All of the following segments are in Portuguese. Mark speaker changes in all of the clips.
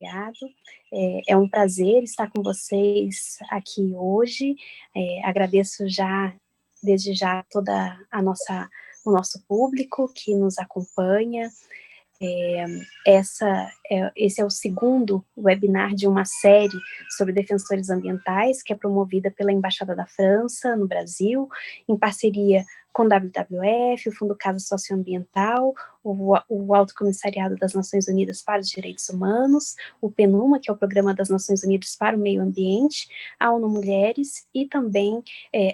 Speaker 1: obrigado. É um prazer estar com vocês aqui hoje. Agradeço desde já o nosso público que nos acompanha. Esse é o segundo webinar de uma série sobre defensores ambientais, que é promovida pela Embaixada da França no Brasil, em parceria com o WWF, o Fundo Casa Socioambiental, o Alto Comissariado das Nações Unidas para os Direitos Humanos, o PNUMA, que é o Programa das Nações Unidas para o Meio Ambiente, a ONU Mulheres e também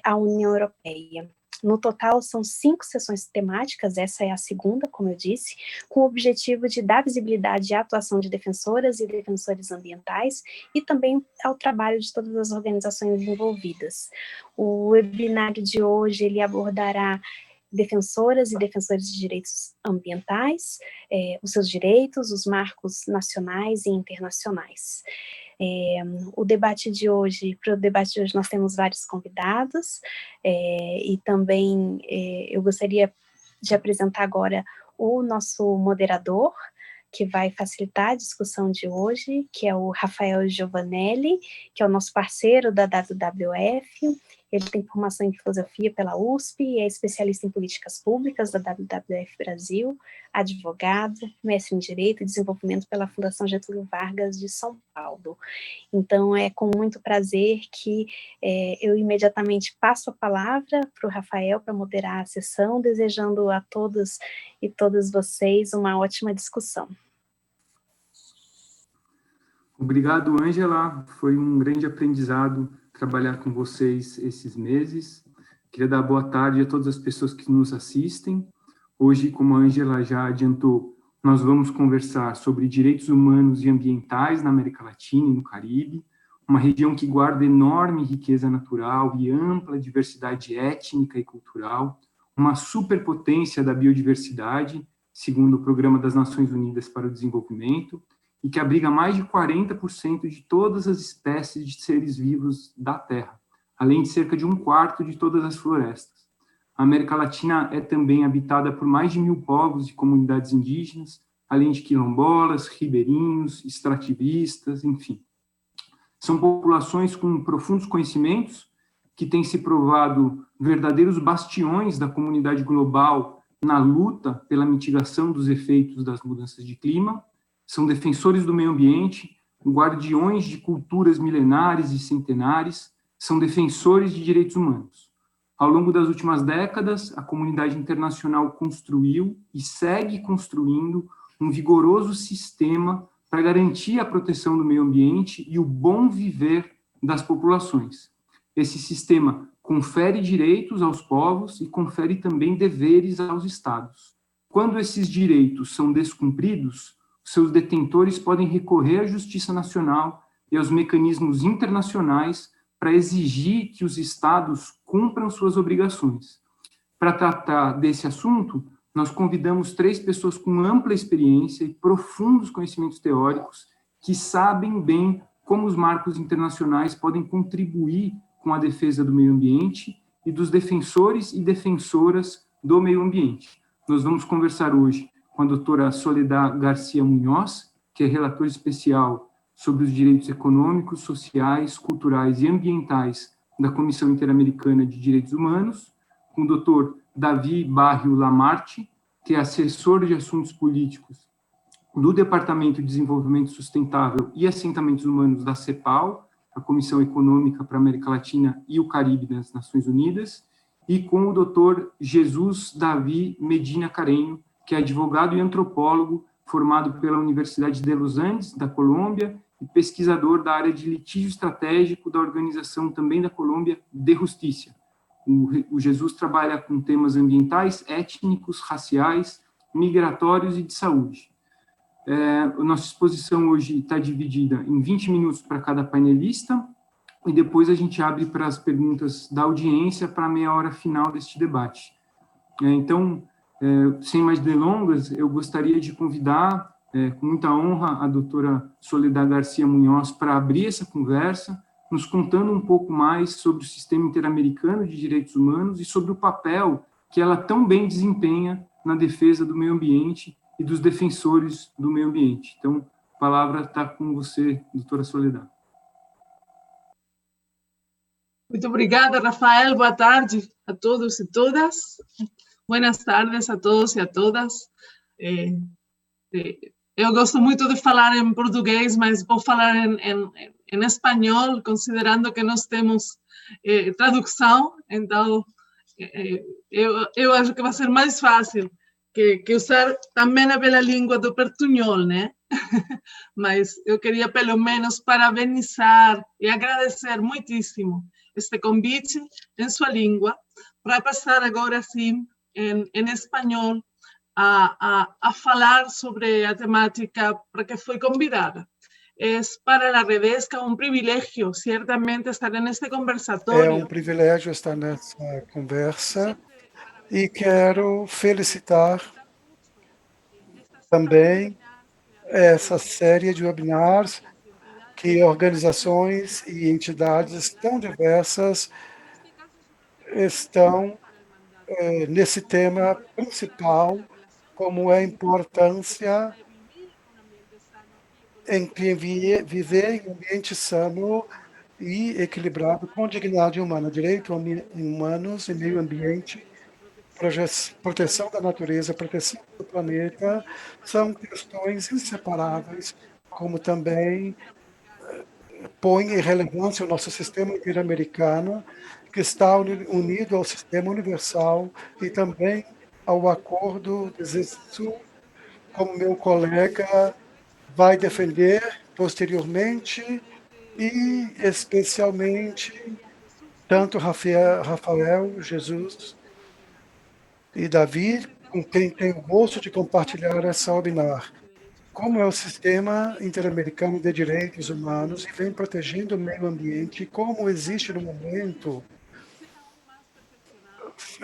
Speaker 1: a União Europeia. No total, são 5 sessões temáticas, essa é a segunda, como eu disse, com o objetivo de dar visibilidade à atuação de defensoras e defensores ambientais e também ao trabalho de todas as organizações envolvidas. O webinário de hoje, ele abordará defensoras e defensores de direitos ambientais, os seus direitos, os marcos nacionais e internacionais. Para o debate de hoje nós temos vários convidados, e também eu gostaria de apresentar agora o nosso moderador, que vai facilitar a discussão de hoje, que é o Rafael Giovanelli, que é o nosso parceiro da WWF. Ele tem formação em filosofia pela USP, é especialista em políticas públicas da WWF Brasil, advogado, mestre em Direito e Desenvolvimento pela Fundação Getúlio Vargas de São Paulo. Então, é com muito prazer que eu imediatamente passo a palavra para o Rafael para moderar a sessão, desejando a todos e todas vocês uma ótima discussão.
Speaker 2: Obrigado, Ângela. Foi um grande aprendizado trabalhar com vocês esses meses. Queria dar boa tarde a todas as pessoas que nos assistem. Hoje, como a Ângela já adiantou, nós vamos conversar sobre direitos humanos e ambientais na América Latina e no Caribe, uma região que guarda enorme riqueza natural e ampla diversidade étnica e cultural, uma superpotência da biodiversidade, segundo o Programa das Nações Unidas para o Desenvolvimento, e que abriga mais de 40% de todas as espécies de seres vivos da Terra, além de cerca de 1/4 de todas as florestas. A América Latina é também habitada por mais de 1.000 povos e comunidades indígenas, além de quilombolas, ribeirinhos, extrativistas, enfim. São populações com profundos conhecimentos, que têm se provado verdadeiros bastiões da comunidade global na luta pela mitigação dos efeitos das mudanças de clima. São defensores do meio ambiente, guardiões de culturas milenares e centenares, são defensores de direitos humanos. Ao longo das últimas décadas, a comunidade internacional construiu e segue construindo um vigoroso sistema para garantir a proteção do meio ambiente e o bom viver das populações. Esse sistema confere direitos aos povos e confere também deveres aos estados. Quando esses direitos são descumpridos, seus detentores podem recorrer à Justiça Nacional e aos mecanismos internacionais para exigir que os estados cumpram suas obrigações. Para tratar desse assunto, nós convidamos 3 pessoas com ampla experiência e profundos conhecimentos teóricos que sabem bem como os marcos internacionais podem contribuir com a defesa do meio ambiente e dos defensores e defensoras do meio ambiente. Nós vamos conversar hoje com a doutora Soledad Garcia Munhoz, que é relatora especial sobre os direitos econômicos, sociais, culturais e ambientais da Comissão Interamericana de Direitos Humanos, com o doutor Davi Barrio Lamarche, que é assessor de assuntos políticos do Departamento de Desenvolvimento Sustentável e Assentamentos Humanos da CEPAL, a Comissão Econômica para a América Latina e o Caribe das Nações Unidas, e com o doutor Jesus Davi Medina Carenho, que é advogado e antropólogo formado pela Universidade de Los Andes, da Colômbia, e pesquisador da área de litígio estratégico da organização também da Colômbia, de Justiça. O Jesus trabalha com temas ambientais, étnicos, raciais, migratórios e de saúde. A nossa exposição hoje está dividida em 20 minutos para cada painelista, e depois a gente abre para as perguntas da audiência para a meia hora final deste debate. Então, sem mais delongas, eu gostaria de convidar, com muita honra, a doutora Soledad Garcia Munhoz para abrir essa conversa, nos contando um pouco mais sobre o Sistema Interamericano de Direitos Humanos e sobre o papel que ela tão bem desempenha na defesa do meio ambiente e dos defensores do meio ambiente. Então, A palavra está com você, doutora Soledad.
Speaker 3: Muito obrigada, Rafael. Boa tarde a todos e todas. Buenas tardes a todos e a todas. Eu gosto muito de falar em português, mas vou falar em espanhol, considerando que nós temos tradução. Então, eu acho que vai ser mais fácil que usar também a bela língua do portunhol, né? Mas eu queria, pelo menos, parabenizar e agradecer muitíssimo este convite em sua língua, para passar agora, sim, em espanhol, a falar sobre a temática para que foi convidada. É para a Redesca um privilégio, certamente, estar neste conversatório.
Speaker 4: É um privilégio estar nessa conversa e quero felicitar também essa série de webinars que organizações e entidades tão diversas estão nesse tema principal, como é a importância em viver em um ambiente sano e equilibrado com dignidade humana, direitos humanos e meio ambiente, proteção da natureza, proteção do planeta, são questões inseparáveis, como também põe em relevância o nosso sistema interamericano, que está unido ao sistema universal e também ao acordo de Zessu, como meu colega vai defender posteriormente, e especialmente tanto Rafael, Jesus e Davi, com quem tenho o gosto de compartilhar essa webinar. Como é o sistema interamericano de direitos humanos e vem protegendo o meio ambiente, e como existe no momento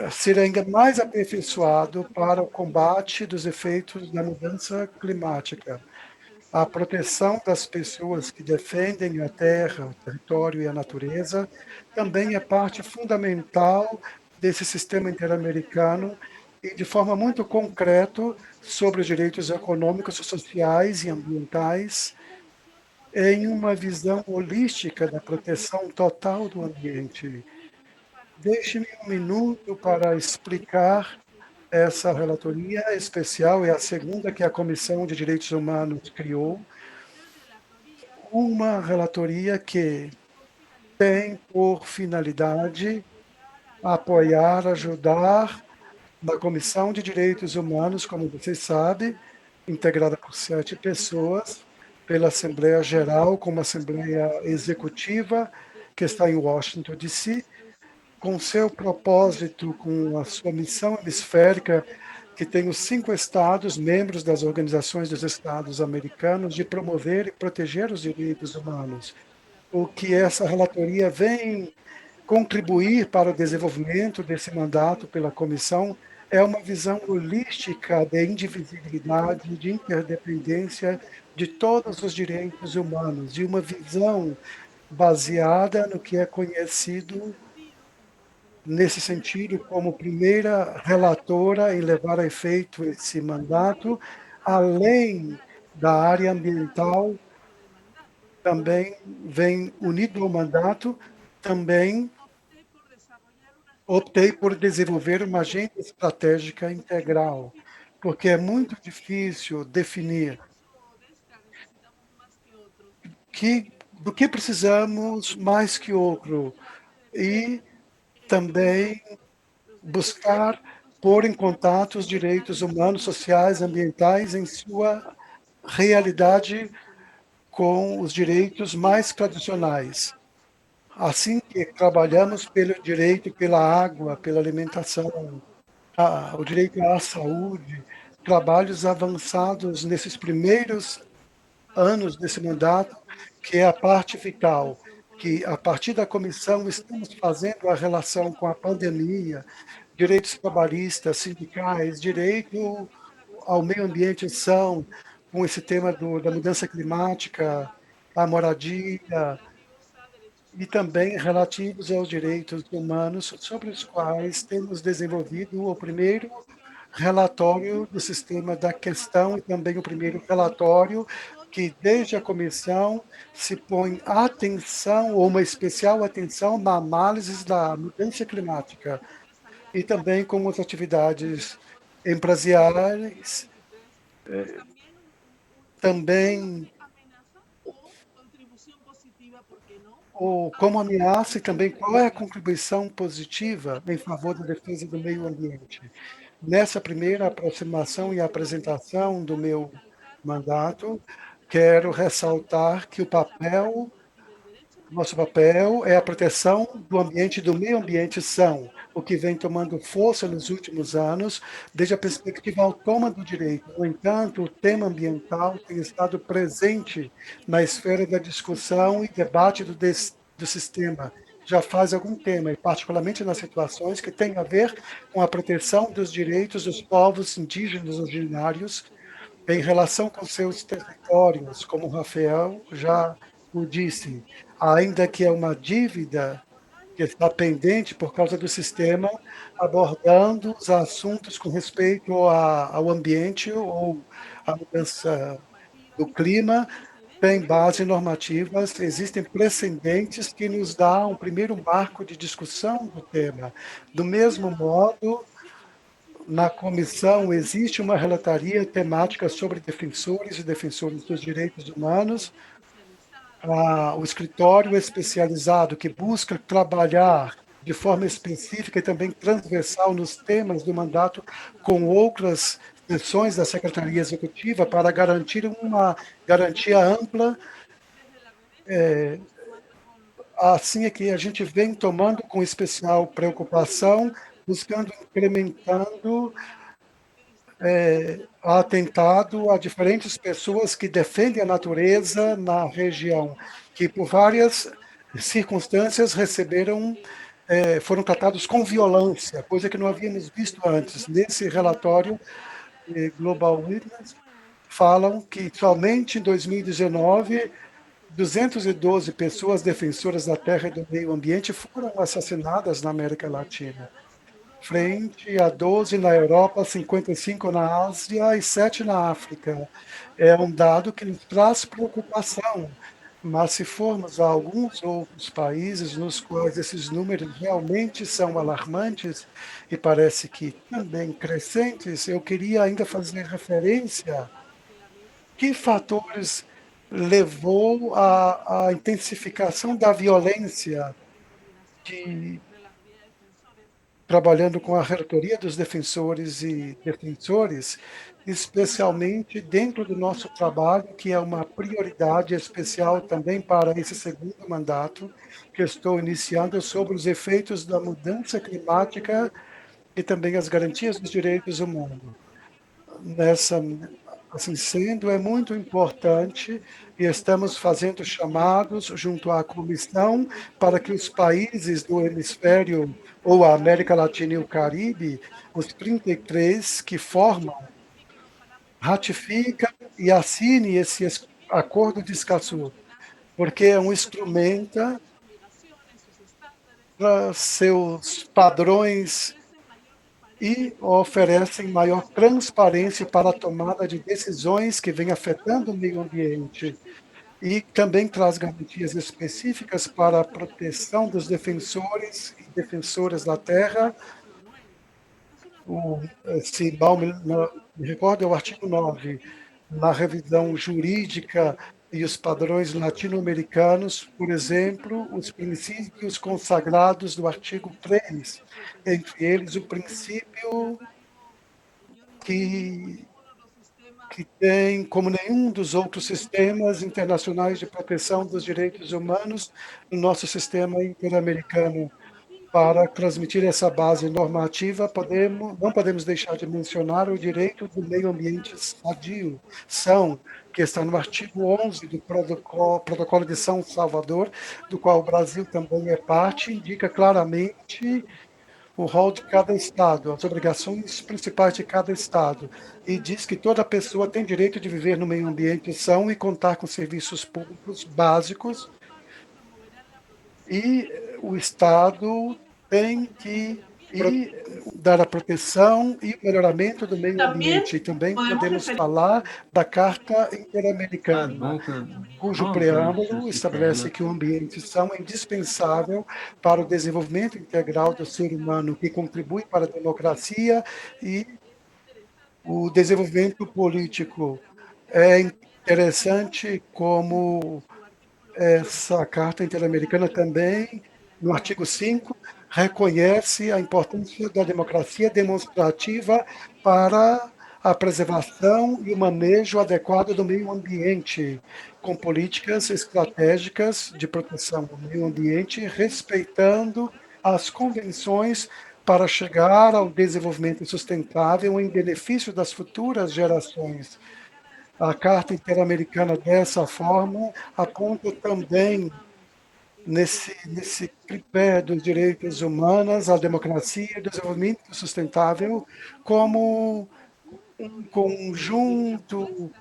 Speaker 4: ser ainda mais aperfeiçoado para o combate dos efeitos da mudança climática. A proteção das pessoas que defendem a terra, o território e a natureza também é parte fundamental desse sistema interamericano e, de forma muito concreta, sobre os direitos econômicos, sociais e ambientais, em uma visão holística da proteção total do ambiente. Deixe-me um minuto para explicar essa relatoria especial, é a segunda que a Comissão de Direitos Humanos criou, uma relatoria que tem por finalidade apoiar, ajudar na Comissão de Direitos Humanos, como vocês sabem, integrada por 7 pessoas, pela Assembleia Geral, como Assembleia Executiva, que está em Washington, D.C., com seu propósito, com a sua missão hemisférica, que tem os 5 estados, membros das organizações dos estados americanos, de promover e proteger os direitos humanos. O que essa relatoria vem contribuir para o desenvolvimento desse mandato pela comissão é uma visão holística de indivisibilidade, de interdependência de todos os direitos humanos, de uma visão baseada no que é conhecido nesse sentido, como primeira relatora em levar a efeito esse mandato, além da área ambiental, também vem unido ao mandato, também optei por desenvolver uma agenda estratégica integral, porque é muito difícil definir do que precisamos mais que outro, e também buscar pôr em contato os direitos humanos, sociais, ambientais em sua realidade com os direitos mais tradicionais. Assim que trabalhamos pelo direito pela água, pela alimentação, o direito à saúde, trabalhos avançados nesses primeiros anos desse mandato, que é a parte vital, que a partir da comissão estamos fazendo a relação com a pandemia, direitos trabalhistas, sindicais, direito ao meio ambiente são, com esse tema da mudança climática, a moradia, e também relativos aos direitos humanos, sobre os quais temos desenvolvido o primeiro relatório do sistema da questão e também o primeiro relatório que desde a comissão se põe atenção, ou uma especial atenção, na análise da mudança climática e também com as atividades empresariais, também como ameaça e também qual é a contribuição positiva em favor da defesa do meio ambiente. Nessa primeira aproximação e apresentação do meu mandato, quero ressaltar que nosso papel é a proteção do ambiente e do meio ambiente são, o que vem tomando força nos últimos anos, desde a perspectiva autônoma do direito. No entanto, o tema ambiental tem estado presente na esfera da discussão e debate do sistema já faz algum tempo, e particularmente nas situações que têm a ver com a proteção dos direitos dos povos indígenas originários em relação com seus territórios, como o Rafael já o disse, ainda que é uma dívida que está pendente por causa do sistema, abordando os assuntos com respeito ao ambiente ou à mudança do clima, tem base normativas, existem precedentes que nos dão um primeiro marco de discussão do tema. Do mesmo modo, na comissão existe uma relatoria temática sobre defensores e defensores dos direitos humanos, o escritório especializado que busca trabalhar de forma específica e também transversal nos temas do mandato com outras sessões da Secretaria Executiva para garantir uma garantia ampla. Assim é que a gente vem tomando com especial preocupação, buscando incrementando atentado a diferentes pessoas que defendem a natureza na região, que por várias circunstâncias foram tratados com violência, coisa que não havíamos visto antes. Nesse relatório Global Witness, falam que somente em 2019, 212 pessoas defensoras da terra e do meio ambiente foram assassinadas na América Latina, frente a 12 na Europa, 55 na Ásia e 7 na África. É um dado que nos traz preocupação, mas se formos a alguns outros países nos quais esses números realmente são alarmantes e parece que também crescentes, eu queria ainda fazer referência a que fatores levou à intensificação da violência que trabalhando com a relatoria dos defensores e defensores, especialmente dentro do nosso trabalho, que é uma prioridade especial também para esse segundo mandato que estou iniciando, sobre os efeitos da mudança climática e também as garantias dos direitos humanos. Assim sendo, é muito importante e estamos fazendo chamados junto à comissão para que os países do hemisfério ou a América Latina e o Caribe, os 33 que formam, ratificam e assinem esse acordo de Escazú, porque é um instrumento para seus padrões e oferecem maior transparência para a tomada de decisões que vem afetando o meio ambiente e também traz garantias específicas para a proteção dos defensores e defensoras da terra. Se mal me recordo, é o artigo 9, na revisão jurídica e os padrões latino-americanos, por exemplo, os princípios consagrados do artigo 3, entre eles o princípio que tem, como nenhum dos outros sistemas internacionais de proteção dos direitos humanos, no nosso sistema interamericano. Para transmitir essa base normativa, não podemos deixar de mencionar o direito do meio ambiente sadio, que está no artigo 11 do Protocolo de São Salvador, do qual o Brasil também é parte, indica claramente o rol de cada estado, as obrigações principais de cada estado, e diz que toda pessoa tem direito de viver no meio ambiente são e contar com serviços públicos básicos, e o Estado tem que e dar a proteção e o melhoramento do meio
Speaker 3: Também
Speaker 4: ambiente. E também
Speaker 3: podemos
Speaker 4: podemos
Speaker 3: referir
Speaker 4: falar da Carta Interamericana, cujo preâmbulo estabelece que o ambiente são indispensável para o desenvolvimento integral do ser humano, que contribui para a democracia e o desenvolvimento político. É interessante como essa Carta Interamericana também, no artigo 5, reconhece a importância da democracia demonstrativa para a preservação e o manejo adequado do meio ambiente, com políticas estratégicas de proteção do meio ambiente, respeitando as convenções para chegar ao desenvolvimento sustentável em benefício das futuras gerações. A Carta Interamericana, dessa forma, aponta também nesse tripé dos direitos humanos, a democracia e o desenvolvimento sustentável como um conjunto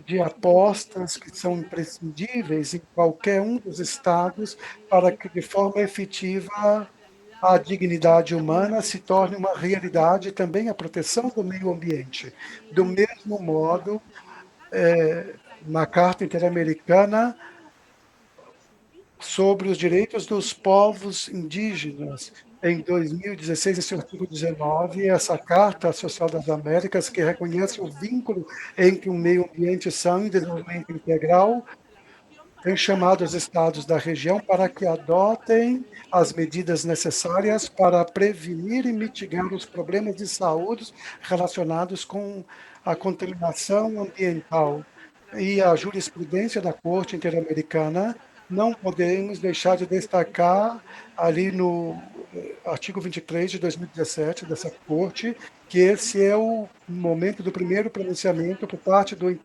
Speaker 4: de apostas que são imprescindíveis em qualquer um dos estados para que, de forma efetiva, a dignidade humana se torne uma realidade e também a proteção do meio ambiente. Do mesmo modo, na Carta Interamericana sobre os direitos dos povos indígenas, em 2016, esse artigo 19, essa Carta Social das Américas, que reconhece o vínculo entre o meio ambiente são e desenvolvimento integral, tem chamado os estados da região para que adotem as medidas necessárias para prevenir e mitigar os problemas de saúde relacionados com a contaminação ambiental. E a jurisprudência da Corte Interamericana, não podemos deixar de destacar ali no artigo 23 de 2017 dessa Corte, que esse é o momento do primeiro pronunciamento por parte do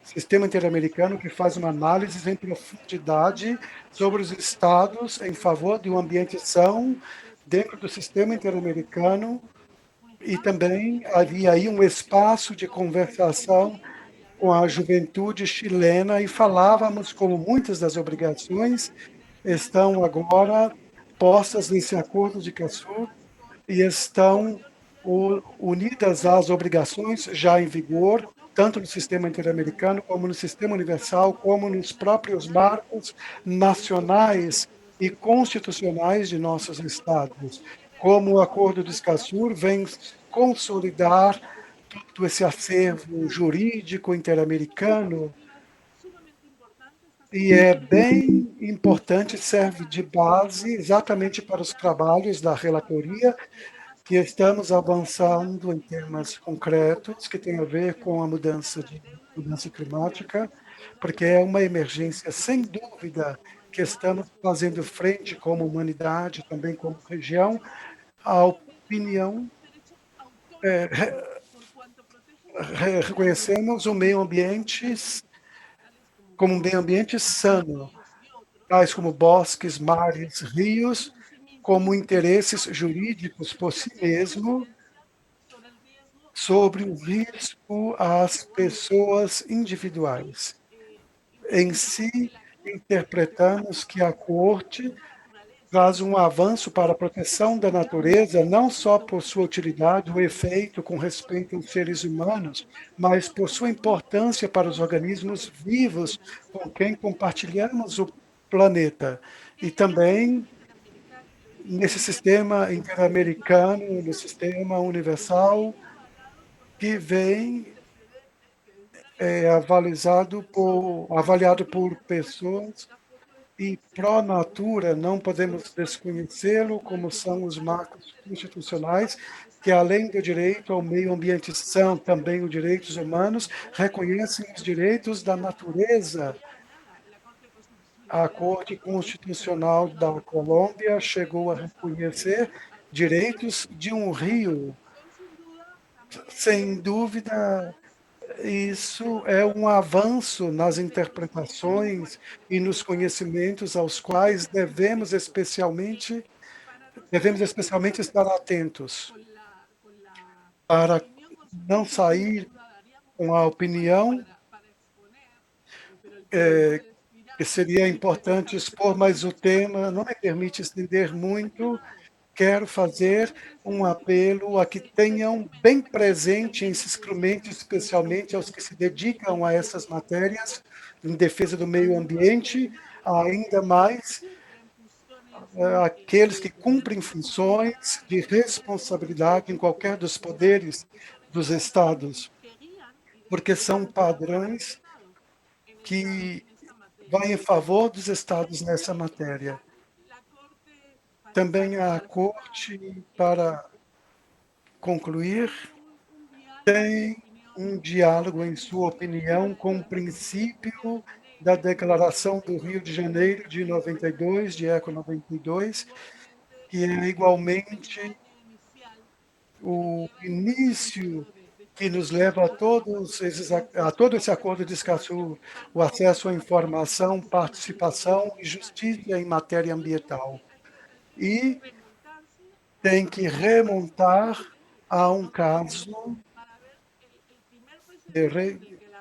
Speaker 4: Sistema Interamericano, que faz uma análise em profundidade sobre os estados em favor de um ambiente são dentro do Sistema Interamericano, e também havia aí um espaço de conversação com a juventude chilena e falávamos como muitas das obrigações estão agora postas nesse acordo de Cassur e estão unidas às obrigações já em vigor, tanto no sistema interamericano, como no sistema universal, como nos próprios marcos nacionais e constitucionais de nossos estados. Como o Acordo de Escazú vem consolidar todo esse acervo jurídico interamericano, e é bem importante, serve de base exatamente para os trabalhos da relatoria, que estamos avançando em temas concretos que têm a ver com a mudança climática, porque é uma emergência, sem dúvida, que estamos fazendo frente como humanidade, também como região. A opinião, reconhecemos o meio ambiente como um meio ambiente sano, tais como bosques, mares, rios, como interesses jurídicos por si mesmo, sobre o risco às pessoas individuais. Em si, interpretamos que a Corte traz um avanço para a proteção da natureza, não só por sua utilidade ou efeito com respeito aos seres humanos, mas por sua importância para os organismos vivos com quem compartilhamos o planeta. E também nesse sistema interamericano, no sistema universal, que vem avaliado por pessoas e pró-natura, não podemos desconhecê-lo, como são os marcos constitucionais, que além do direito ao meio ambiente são também os direitos humanos, reconhecem os direitos da natureza. A Corte Constitucional da Colômbia chegou a reconhecer direitos de um rio. Sem dúvida, isso é um avanço nas interpretações e nos conhecimentos aos quais devemos especialmente estar atentos para não sair com a opinião que seria importante expor, mas o tema não me permite estender muito, quero fazer um apelo a que tenham bem presente esse instrumento, especialmente aos que se dedicam a essas matérias em defesa do meio ambiente, ainda mais aqueles que cumprem funções de responsabilidade em qualquer dos poderes dos estados, porque são padrões que vão em favor dos estados nessa matéria. Também a Corte, para concluir, tem um diálogo, em sua opinião, com o princípio da Declaração do Rio de Janeiro de 92, de ECO 92, que é igualmente o início que nos leva a todo esse acordo de Escazú, o acesso à informação, participação e justiça em matéria ambiental. E tem que remontar a um caso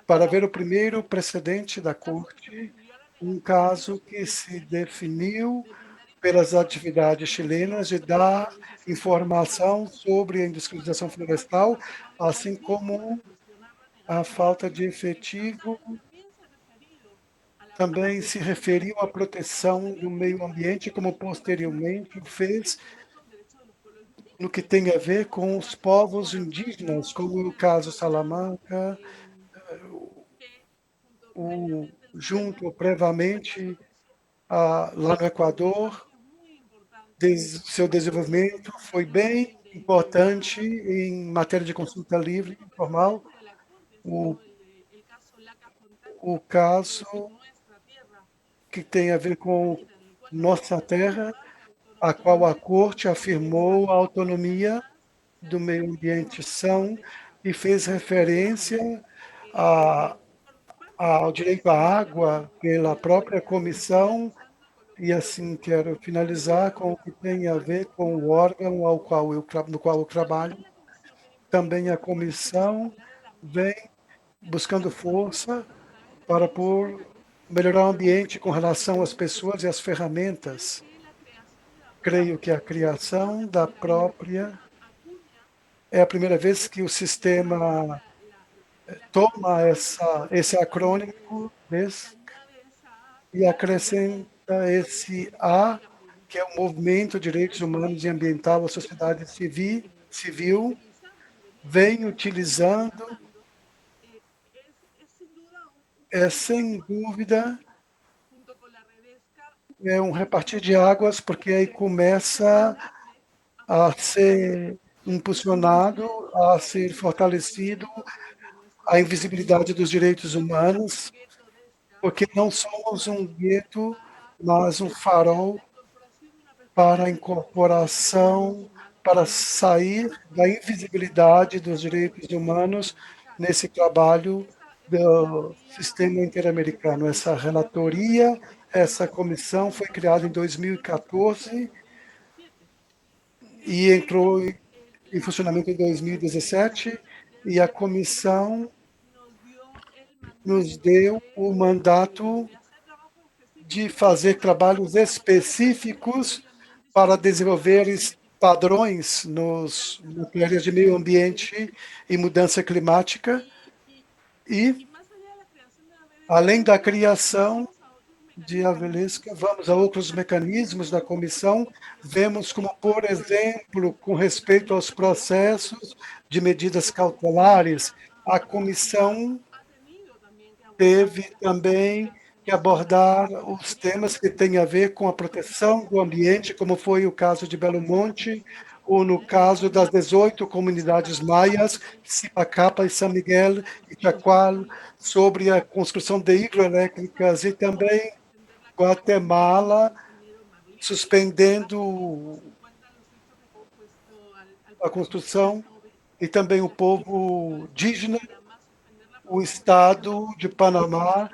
Speaker 4: para ver o primeiro precedente da Corte, um caso que se definiu pelas atividades chilenas de dar informação sobre a industrialização florestal, assim como a falta de efetivo também se referiu à proteção do meio ambiente, como posteriormente fez no que tem a ver com os povos indígenas, como o caso Salamanca, junto previamente lá no Equador, seu desenvolvimento foi bem importante em matéria de consulta livre e informal. O caso que tem a ver com nossa terra, a qual a Corte afirmou a autonomia do meio ambiente são e fez referência ao direito à água pela própria comissão. E assim quero finalizar com o que tem a ver com o órgão no qual eu trabalho. Também a comissão vem buscando força para melhorar o ambiente com relação às pessoas e às ferramentas. Creio que a criação da própria é a primeira vez que o sistema toma esse acrônimo e acrescenta esse A, que é o Movimento de Direitos Humanos e Ambiental, a sociedade civil vem utilizando, sem dúvida, um repartir de águas, porque aí começa a ser impulsionado, a ser fortalecido a invisibilidade dos direitos humanos, porque não somos um gueto, mas um farol para a incorporação, para sair da invisibilidade dos direitos humanos nesse trabalho do sistema interamericano. Essa relatoria, essa comissão foi criada em 2014 e entrou em funcionamento em 2017, e a comissão nos deu o mandato de fazer trabalhos específicos para desenvolver padrões nas áreas de meio ambiente e mudança climática. E, além da criação de Avelesca, vamos a outros mecanismos da comissão, vemos como, por exemplo, com respeito aos processos de medidas cautelares, a comissão teve também que abordar os temas que têm a ver com a proteção do ambiente, como foi o caso de Belo Monte, ou no caso das 18 comunidades maias, Sipacapa e São Miguel e Chacual, sobre a construção de hidroelétricas, e também Guatemala suspendendo a construção, e também o povo indígena, o estado de Panamá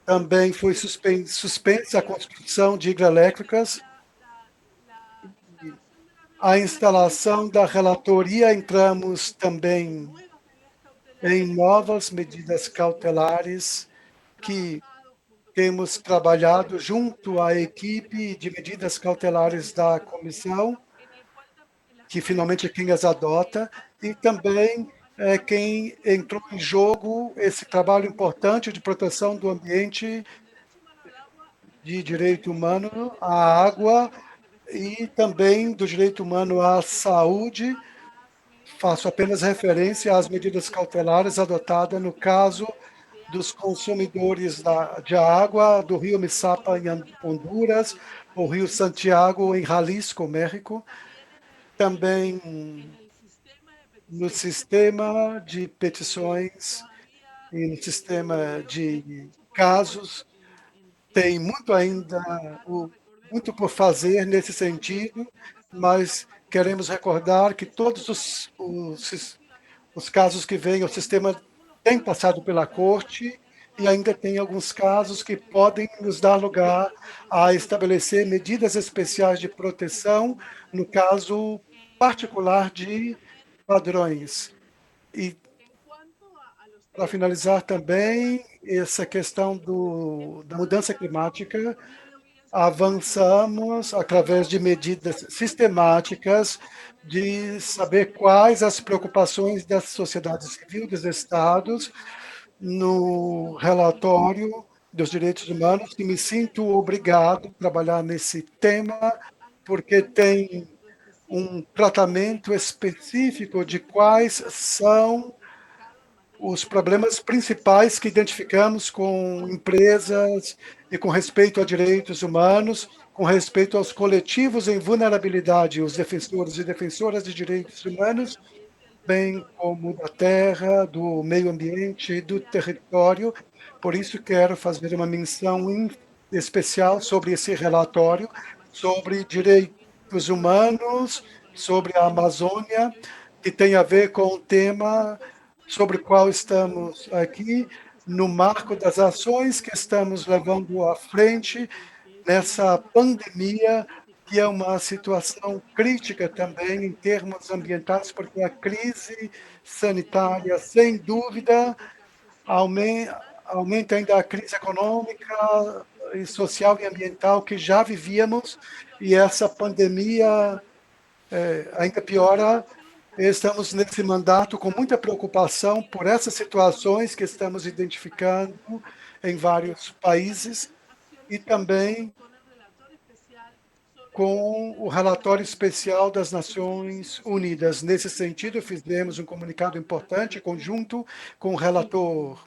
Speaker 4: também foi suspensa a construção de hidrelétricas. A instalação da relatoria, entramos também em novas medidas cautelares que temos trabalhado junto à equipe de medidas cautelares da comissão, que finalmente é quem as adota, e também quem entrou em jogo esse trabalho importante de proteção do ambiente, de direito humano à água e também do direito humano à saúde. Faço apenas referência às medidas cautelares adotadas no caso dos consumidores de água do rio Misapa, em Honduras, o rio Santiago, em Jalisco, México. Também no sistema de petições e no sistema de casos, tem muito ainda, muito por fazer nesse sentido, mas queremos recordar que todos os casos que vêm ao sistema têm passado pela corte e ainda tem alguns casos que podem nos dar lugar a estabelecer medidas especiais de proteção, no caso particular de padrões. E, para finalizar também, essa questão da mudança climática, avançamos através de medidas sistemáticas de saber quais as preocupações da sociedade civil, dos estados, no relatório dos direitos humanos, e me sinto obrigado a trabalhar nesse tema, porque tem um tratamento específico de quais são os problemas principais que identificamos com empresas e com respeito a direitos humanos, com respeito aos coletivos em vulnerabilidade, os defensores e defensoras de direitos humanos, bem como da terra, do meio ambiente e do território. Por isso, quero fazer uma menção especial sobre esse relatório, sobre direitos humanos, sobre a Amazônia, que tem a ver com o tema sobre o qual estamos aqui, no marco das ações que estamos levando à frente nessa pandemia, que é uma situação crítica também em termos ambientais, porque a crise sanitária, sem dúvida, aumenta ainda a crise econômica e social e ambiental que já vivíamos, e essa pandemia ainda piora. Estamos nesse mandato com muita preocupação por essas situações que estamos identificando em vários países e também com o relatório especial das Nações Unidas. Nesse sentido, fizemos um comunicado importante, conjunto com o relator,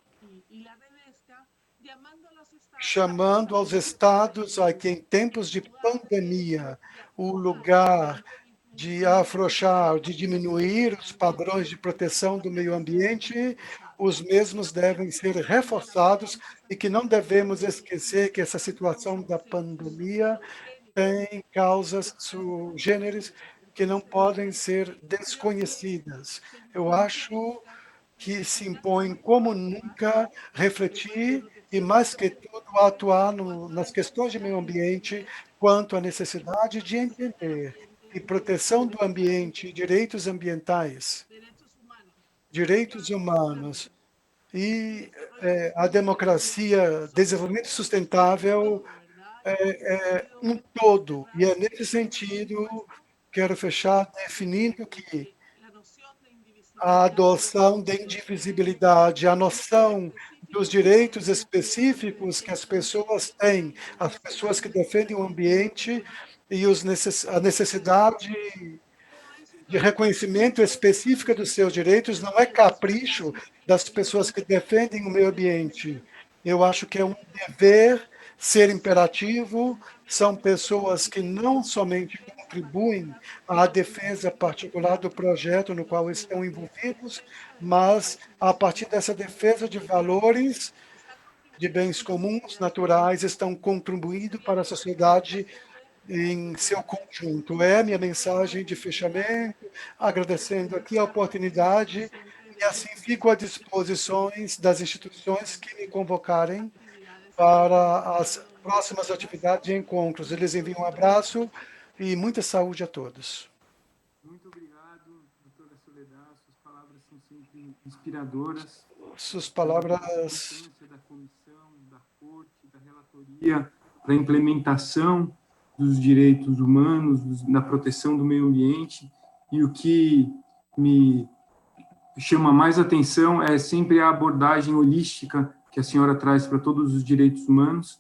Speaker 4: chamando aos estados a que, em tempos de pandemia, o lugar de afrouxar, de diminuir os padrões de proteção do meio ambiente, os mesmos devem ser reforçados e que não devemos esquecer que essa situação da pandemia tem causas sugêneres que não podem ser desconhecidas. Eu acho que se impõe como nunca refletir e, mais que tudo, atuar nas questões de meio ambiente quanto à necessidade de entender que proteção do ambiente, direitos ambientais, direitos humanos e a democracia, desenvolvimento sustentável um todo. E é nesse sentido, quero fechar definindo que a adoção da indivisibilidade, a noção dos direitos específicos que as pessoas têm, as pessoas que defendem o ambiente e a necessidade de reconhecimento específica dos seus direitos não é capricho das pessoas que defendem o meio ambiente. Eu acho que é um dever ser imperativo, são pessoas que não somente contribuem à defesa particular do projeto no qual estão envolvidos, mas a partir dessa defesa de valores, de bens comuns, naturais, estão contribuindo para a sociedade em seu conjunto. É a minha mensagem de fechamento, agradecendo aqui a oportunidade e assim fico à disposição das instituições que me convocarem para as próximas atividades e encontros. Eles enviam um abraço e muita saúde a todos.
Speaker 2: Muito obrigado, doutora Soledad. Suas palavras são sempre inspiradoras.
Speaker 4: Suas palavras...
Speaker 2: Da comissão, da corte, da relatoria, para a implementação dos direitos humanos, na proteção do meio ambiente, e o que me chama mais atenção é sempre a abordagem holística que a senhora traz para todos os direitos humanos,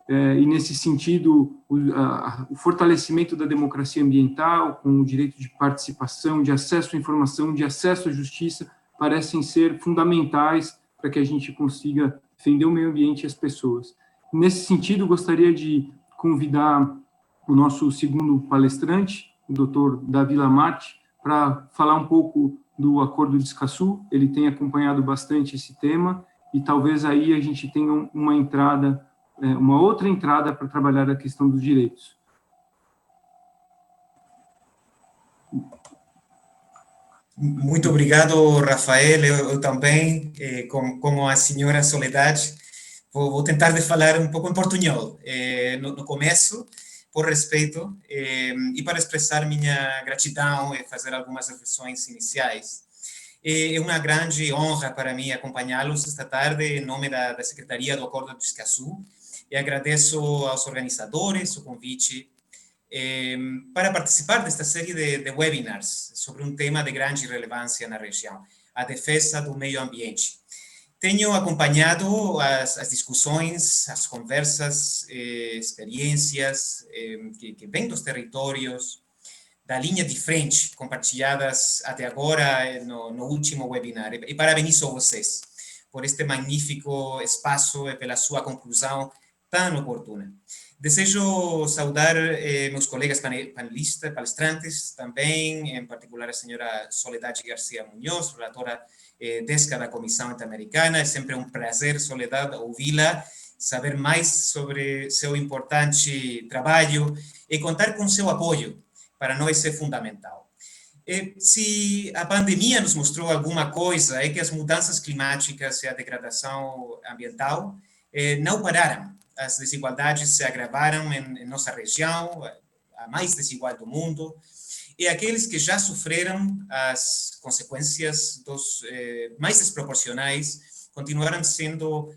Speaker 2: e nesse sentido, o fortalecimento da democracia ambiental, com o direito de participação, de acesso à informação, de acesso à justiça, parecem ser fundamentais para que a gente consiga defender o meio ambiente e as pessoas. Nesse sentido, gostaria de convidar o nosso segundo palestrante, o Dr. Davi Lamarche, para falar um pouco do Acordo de Escazú. Ele tem acompanhado bastante esse tema e talvez aí a gente tenha uma entrada, uma outra entrada para trabalhar a questão dos direitos.
Speaker 5: Muito obrigado, Rafael. Eu também, como a senhora Soledade, vou tentar de falar um pouco em portunhol no começo, por respeito, e para expressar minha gratidão e fazer algumas reflexões iniciais. É uma grande honra para mim acompanhá-los esta tarde em nome da Secretaria do Acordo de Escazú, e agradeço aos organizadores o convite para participar desta série de webinars sobre um tema de grande relevância na região, a defesa do meio ambiente. Tenho acompanhado as discussões, as conversas, experiências que vêm dos territórios, da linha de frente, compartilhadas até agora no último webinar. E parabenizo vocês por este magnífico espaço e pela sua conclusão tão oportuna. Desejo saudar meus colegas panelistas, palestrantes, também, em particular a senhora Soledade Garcia Muñoz, relatora DESCA da Comissão Interamericana. É sempre um prazer, Soledade, ouvi-la, saber mais sobre seu importante trabalho e contar com seu apoio. Para nós é fundamental. Se a pandemia nos mostrou alguma coisa, é que as mudanças climáticas e a degradação ambiental não pararam. As desigualdades se agravaram em nossa região, a mais desigual do mundo, e aqueles que já sofreram as consequências dos mais desproporcionais continuaram sendo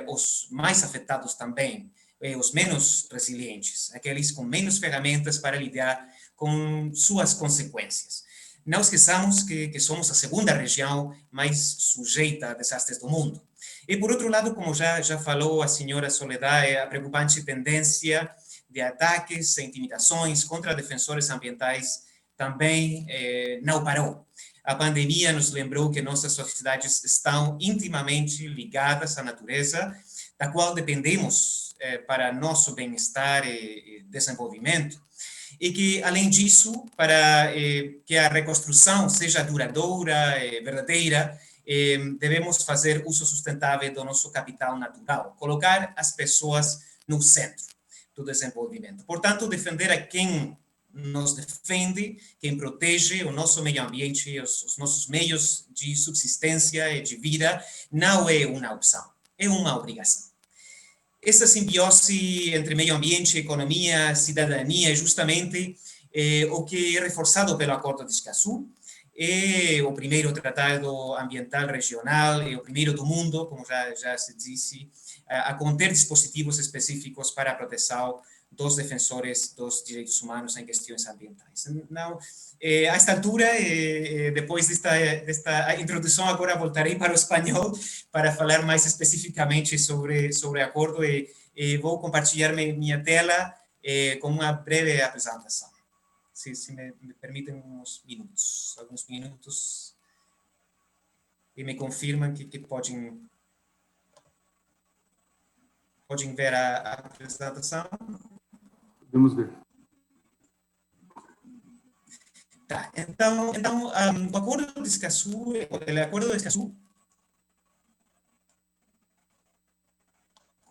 Speaker 5: os mais afetados também, os menos resilientes, aqueles com menos ferramentas para lidar com suas consequências. Não esqueçamos que somos a segunda região mais sujeita a desastres do mundo. E, por outro lado, como já falou a senhora Soledade, a preocupante tendência de ataques e intimidações contra defensores ambientais também não parou. A pandemia nos lembrou que nossas sociedades estão intimamente ligadas à natureza, da qual dependemos para nosso bem-estar e desenvolvimento. E que, além disso, para que a reconstrução seja duradoura e verdadeira, devemos fazer uso sustentável do nosso capital natural, colocar as pessoas no centro do desenvolvimento. Portanto, defender a quem nos defende, quem protege o nosso meio ambiente e os nossos meios de subsistência e de vida, não é uma opção, é uma obrigação. Essa simbiose entre meio ambiente, economia, cidadania é justamente o que é reforçado pelo Acordo de Escazú. É o primeiro tratado ambiental regional, é o primeiro do mundo, como já se disse, a conter dispositivos específicos para a proteção dos defensores dos direitos humanos em questões ambientais. Não, a esta altura, depois desta introdução, agora voltarei para o espanhol para falar mais especificamente sobre o acordo e vou compartilhar minha tela com uma breve apresentação. Se me permitem alguns minutos, e me confirmam que podem ver a apresentação.
Speaker 2: Vamos ver.
Speaker 5: Tá, então o Acordo de Escazú, o Acordo de Escazú,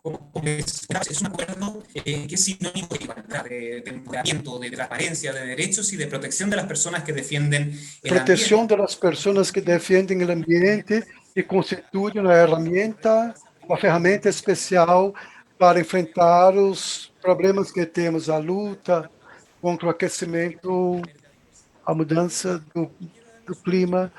Speaker 5: como es un acuerdo que es sinónimo de igualdad, de empoderamiento, de transparencia, de derechos y de protección de las personas que defienden el
Speaker 4: Proteção
Speaker 5: ambiente.
Speaker 4: das pessoas que defendem o ambiente e constitui uma ferramenta especial para enfrentar os problemas que temos, a luta contra o aquecimento, a mudança do clima.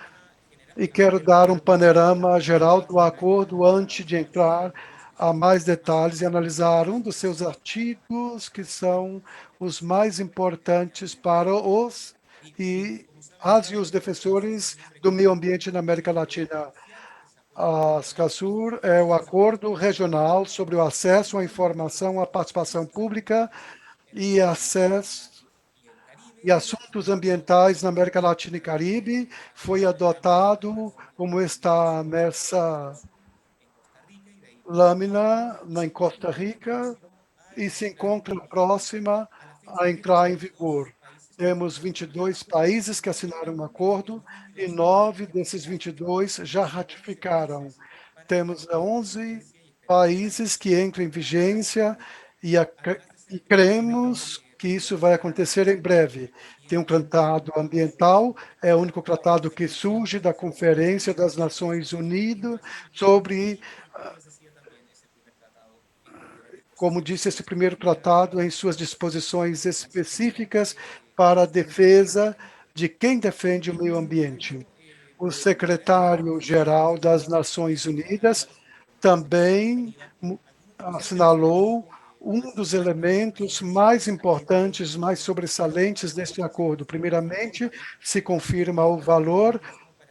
Speaker 4: E quero dar um panorama geral do acordo antes de entrar a mais detalhes e analisar um dos seus artigos, que são os mais importantes para os e os defensores do meio ambiente na América Latina. A ASCASUR é o Acordo Regional sobre o Acesso à Informação à Participação Pública e Acesso e Assuntos Ambientais na América Latina e Caribe. Foi adotado, como está nessa lâmina, em Costa Rica, e se encontra próxima a entrar em vigor. Temos 22 países que assinaram um acordo e 9 desses 22 já ratificaram. Temos 11 países que entram em vigência e cremos que isso vai acontecer em breve. Tem um tratado ambiental, é o único tratado que surge da Conferência das Nações Unidas sobre, como disse, esse primeiro tratado em suas disposições específicas para a defesa de quem defende o meio ambiente. O secretário-geral das Nações Unidas também assinalou um dos elementos mais importantes, mais sobressalentes deste acordo. Primeiramente, se confirma o valor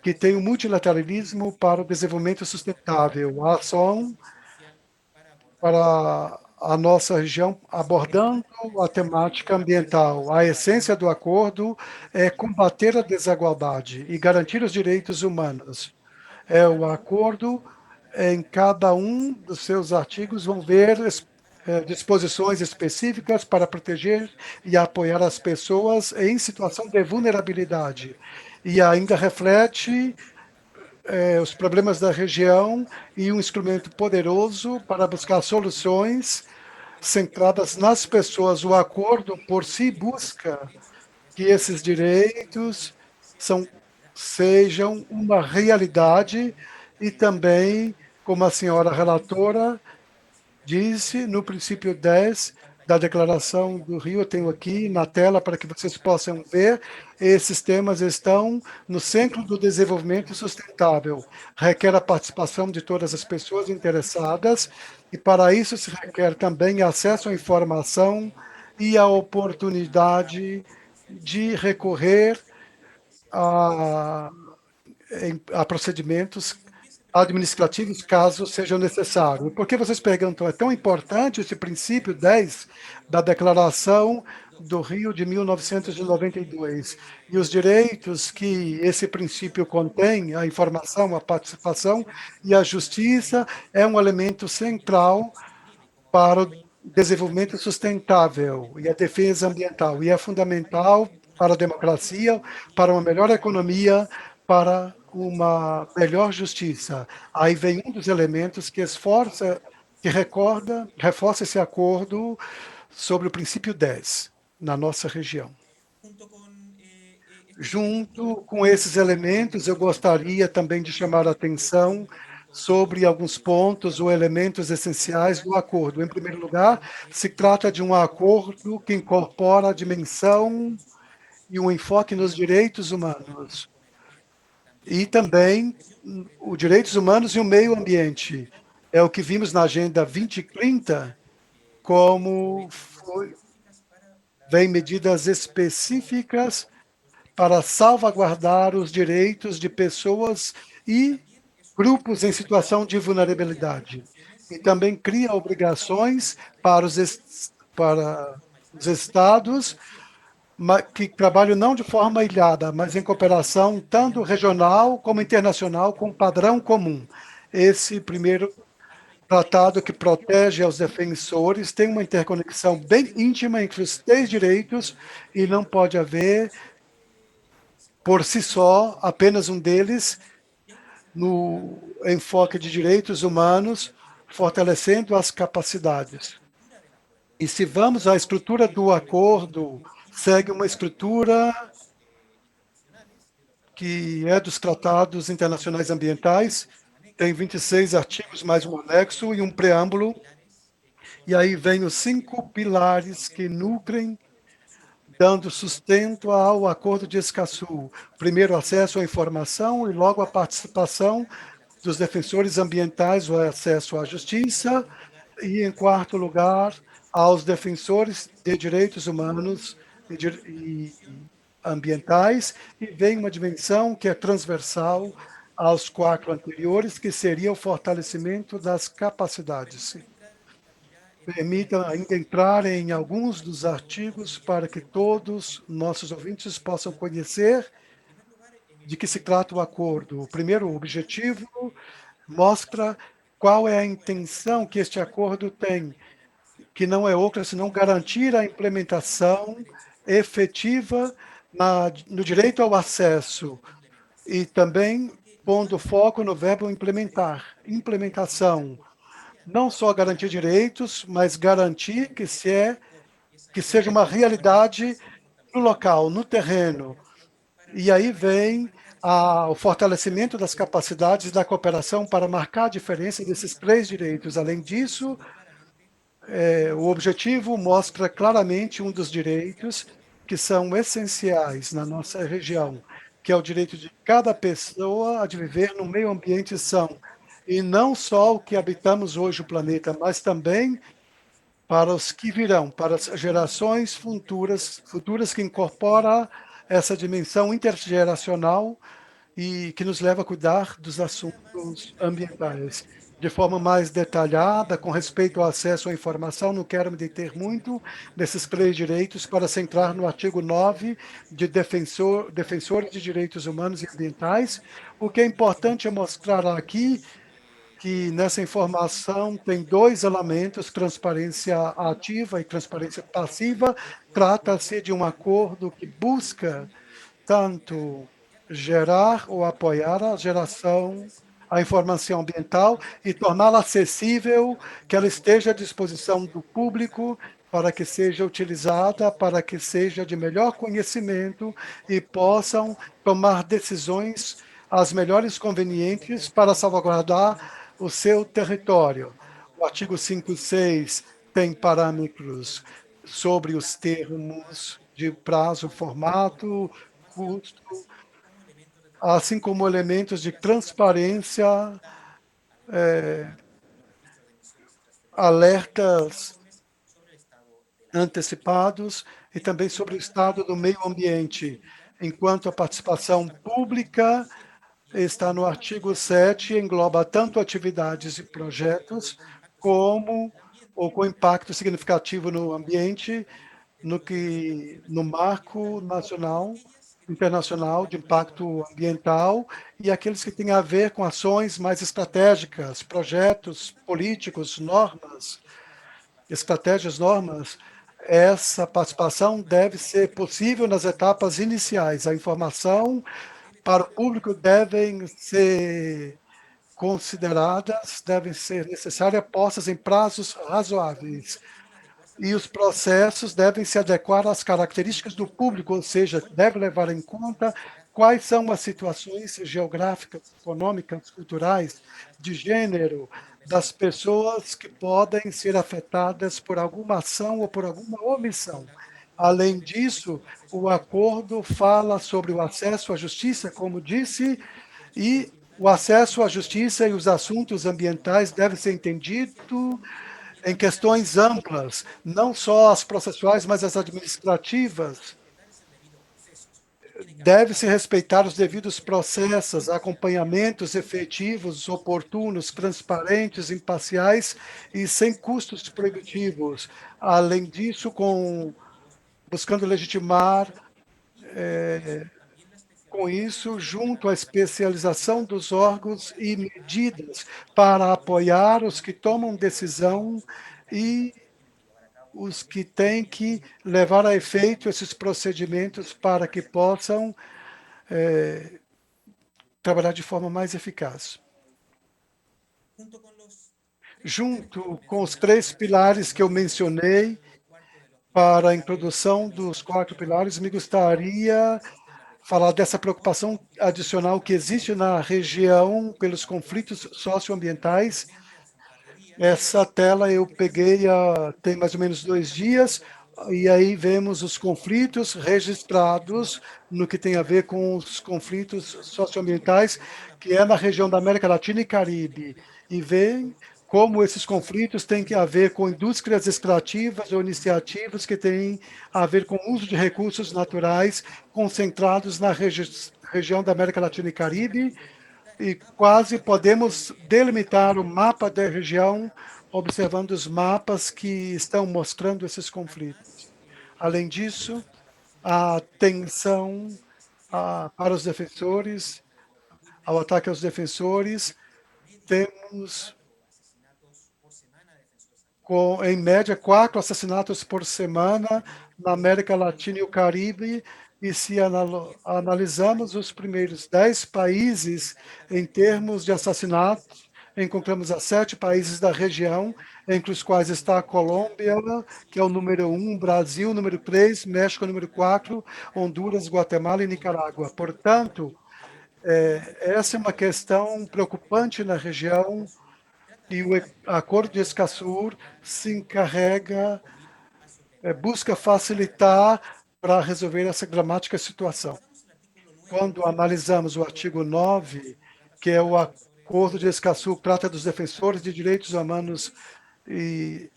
Speaker 4: que tem o multilateralismo para o desenvolvimento sustentável, a ação para a nossa região abordando a temática ambiental. A essência do acordo é combater a desigualdade e garantir os direitos humanos. É o acordo, em cada um dos seus artigos vão ver disposições específicas para proteger e apoiar as pessoas em situação de vulnerabilidade. E ainda reflete os problemas da região e um instrumento poderoso para buscar soluções centradas nas pessoas. O acordo por si busca que esses direitos sejam uma realidade e também, como a senhora relatora disse, no princípio 10 da Declaração do Rio, eu tenho aqui na tela para que vocês possam ver, esses temas estão no centro do desenvolvimento sustentável. Requer a participação de todas as pessoas interessadas e, para isso, se requer também acesso à informação e a oportunidade de recorrer a, a procedimentos administrativos, caso seja necessário. Por que vocês perguntam? É tão importante esse princípio 10 da Declaração do Rio de 1992 e os direitos que esse princípio contém, a informação, a participação e a justiça, é um elemento central para o desenvolvimento sustentável e a defesa ambiental, e é fundamental para a democracia, para uma melhor economia, para uma melhor justiça. Aí vem um dos elementos que reforça esse acordo sobre o princípio 10 na nossa região. Junto com esses elementos, eu gostaria também de chamar a atenção sobre alguns pontos ou elementos essenciais do acordo. Em primeiro lugar, se trata de um acordo que incorpora a dimensão e um enfoque nos direitos humanos. E também os direitos humanos e o meio ambiente. É o que vimos na Agenda 2030, como vem medidas específicas para salvaguardar os direitos de pessoas e grupos em situação de vulnerabilidade. E também cria obrigações para os estados que trabalham não de forma ilhada, mas em cooperação tanto regional como internacional, com padrão comum. Esse primeiro tratado que protege aos defensores tem uma interconexão bem íntima entre os 3 direitos e não pode haver, por si só, apenas um deles no enfoque de direitos humanos, fortalecendo as capacidades. E se vamos à estrutura do acordo, segue uma estrutura que é dos tratados internacionais ambientais, tem 26 artigos mais um anexo e um preâmbulo, e aí vem os 5 pilares que nutrem, dando sustento ao Acordo de Escazú. Primeiro, acesso à informação e logo a participação dos defensores ambientais, o acesso à justiça, e, em quarto lugar, aos defensores de direitos humanos ambientais, e vem uma dimensão que é transversal aos 4 anteriores, que seria o fortalecimento das capacidades. Permita ainda entrar em alguns dos artigos para que todos nossos ouvintes possam conhecer de que se trata o acordo. O primeiro objetivo mostra qual é a intenção que este acordo tem, que não é outra senão garantir a implementação efetiva no direito ao acesso e também pondo foco no verbo implementar, implementação. Não só garantir direitos, mas garantir que seja uma realidade no local, no terreno. E aí vem o fortalecimento das capacidades da cooperação para marcar a diferença desses 3 direitos. Além disso, o objetivo mostra claramente um dos direitos que são essenciais na nossa região, que é o direito de cada pessoa de viver num meio ambiente são. E não só o que habitamos hoje o planeta, mas também para os que virão, para as gerações futuras que incorpora essa dimensão intergeracional e que nos leva a cuidar dos assuntos ambientais. De forma mais detalhada, com respeito ao acesso à informação, não quero me deter muito nesses 3 direitos para centrar no artigo 9 de defensores de direitos humanos e ambientais. O que é importante é mostrar aqui que nessa informação tem 2 elementos, transparência ativa e transparência passiva. Trata-se de um acordo que busca tanto gerar ou apoiar a informação ambiental e torná-la acessível, que ela esteja à disposição do público para que seja utilizada, para que seja de melhor conhecimento e possam tomar decisões as melhores convenientes para salvaguardar o seu território. O artigo 5.6 tem parâmetros sobre os termos de prazo, formato, custo, assim como elementos de transparência, alertas antecipados e também sobre o estado do meio ambiente, enquanto a participação pública está no artigo 7, engloba tanto atividades e projetos, como ou com impacto significativo no ambiente, no marco nacional, internacional de impacto ambiental e aqueles que têm a ver com ações mais estratégicas, projetos políticos, normas, estratégias, normas. Essa participação deve ser possível nas etapas iniciais. A informação para o público devem ser consideradas, devem ser necessárias, postas em prazos razoáveis. E os processos devem se adequar às características do público, ou seja, deve levar em conta quais são as situações geográficas, econômicas, culturais, de gênero, das pessoas que podem ser afetadas por alguma ação ou por alguma omissão. Além disso, o acordo fala sobre o acesso à justiça, como disse, e o acesso à justiça e os assuntos ambientais devem ser entendido em questões amplas, não só as processuais, mas as administrativas. Deve-se respeitar os devidos processos, acompanhamentos efetivos, oportunos, transparentes, imparciais e sem custos proibitivos. Além disso, buscando legitimar com isso, junto à especialização dos órgãos e medidas para apoiar os que tomam decisão e os que têm que levar a efeito esses procedimentos para que possam trabalhar de forma mais eficaz. Junto com os 3 pilares que eu mencionei, para a introdução dos 4 pilares, me gostaria falar dessa preocupação adicional que existe na região pelos conflitos socioambientais. Essa tela eu peguei tem mais ou menos 2 dias, e aí vemos os conflitos registrados no que tem a ver com os conflitos socioambientais, que é na região da América Latina e Caribe. E vem como esses conflitos têm a ver com indústrias extrativas ou iniciativas que têm a ver com o uso de recursos naturais concentrados na região da América Latina e Caribe, e quase podemos delimitar o mapa da região observando os mapas que estão mostrando esses conflitos. Além disso, a atenção para os defensores, ao ataque aos defensores, temos, em média, 4 assassinatos por semana na América Latina e o Caribe, e se analisamos os primeiros 10 países em termos de assassinatos, encontramos a 7 países da região, entre os quais está a Colômbia, que é o número 1, Brasil, número 3, México, número 4, Honduras, Guatemala e Nicarágua. Portanto, essa é uma questão preocupante na região, e o Acordo de Escazú se encarrega, busca facilitar para resolver essa dramática situação. Quando analisamos o artigo 9, que é o Acordo de Escazú, trata dos defensores de direitos humanos e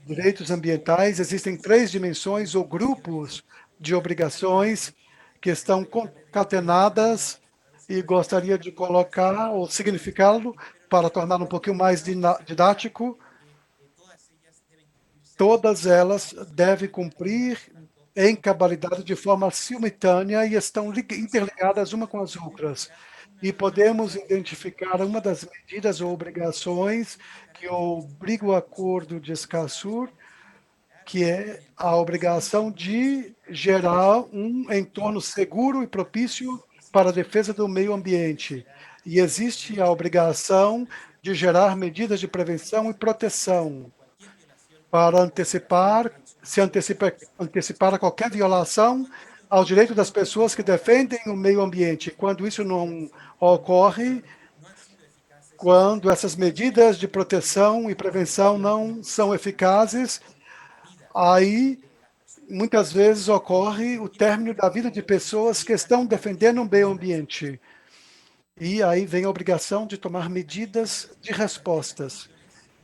Speaker 4: direitos ambientais, existem 3 dimensões ou grupos de obrigações que estão concatenadas, e gostaria de colocar ou significá-lo para tornar um pouquinho mais didático. Todas elas devem cumprir em cabalidade de forma simultânea e estão interligadas uma com as outras. E podemos identificar uma das medidas ou obrigações que obriga o Acordo de Escazú, que é a obrigação de gerar um entorno seguro e propício para a defesa do meio ambiente. E existe a obrigação de gerar medidas de prevenção e proteção para antecipar a qualquer violação ao direito das pessoas que defendem o meio ambiente. Quando isso não ocorre, quando essas medidas de proteção e prevenção não são eficazes, aí muitas vezes ocorre o término da vida de pessoas que estão defendendo o meio ambiente. E aí vem a obrigação de tomar medidas de respostas.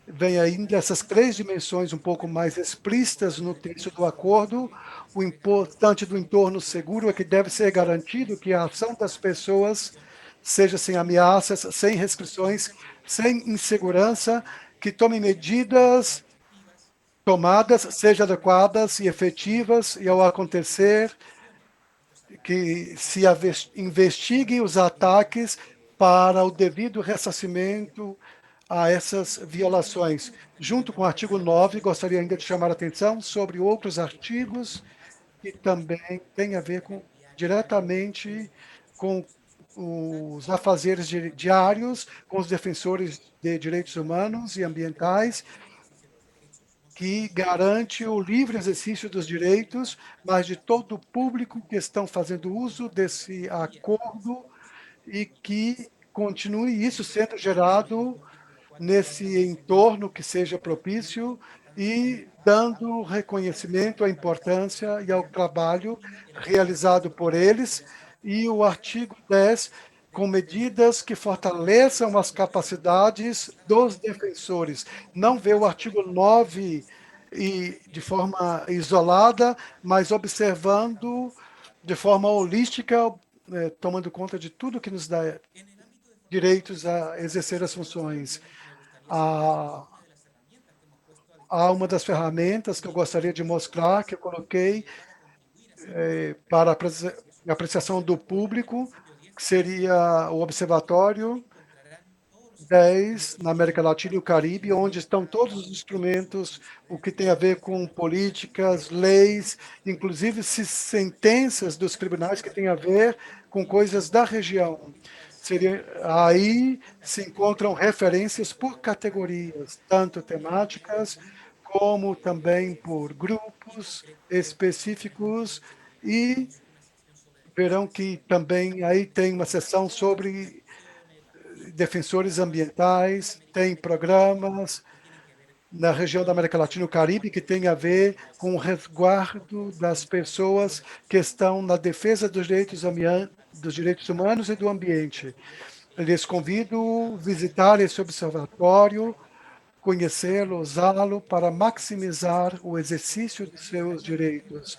Speaker 4: Vem ainda essas 3 dimensões um pouco mais explícitas no texto do acordo. O importante do entorno seguro é que deve ser garantido que a ação das pessoas seja sem ameaças, sem restrições, sem insegurança, que tomem medidas tomadas, sejam adequadas e efetivas, e ao acontecer, que se investiguem os ataques para o devido ressarcimento a essas violações. Junto com o artigo 9, gostaria ainda de chamar a atenção sobre outros artigos que também têm a ver diretamente com os afazeres diários, com os defensores de direitos humanos e ambientais, que garante o livre exercício dos direitos, mas de todo o público que estão fazendo uso desse acordo, e que continue isso sendo gerado nesse entorno que seja propício e dando reconhecimento à importância e ao trabalho realizado por eles. E o artigo 10, com medidas que fortaleçam as capacidades dos defensores. Não vê o artigo 9 de forma isolada, mas observando de forma holística, tomando conta de tudo que nos dá direitos a exercer as funções. Há uma das ferramentas que eu gostaria de mostrar, que eu coloquei para a apreciação do público, que seria o Observatório 10 na América Latina e o Caribe, onde estão todos os instrumentos, o que tem a ver com políticas, leis, inclusive sentenças dos tribunais que têm a ver com coisas da região. Aí se encontram referências por categorias, tanto temáticas como também por grupos específicos, e verão que também aí tem uma seção sobre defensores ambientais, tem programas na região da América Latina e o Caribe que tem a ver com o resguardo das pessoas que estão na defesa dos direitos humanos e do ambiente. Lhes convido a visitar esse observatório conhecê-lo, usá-lo para maximizar o exercício de seus direitos.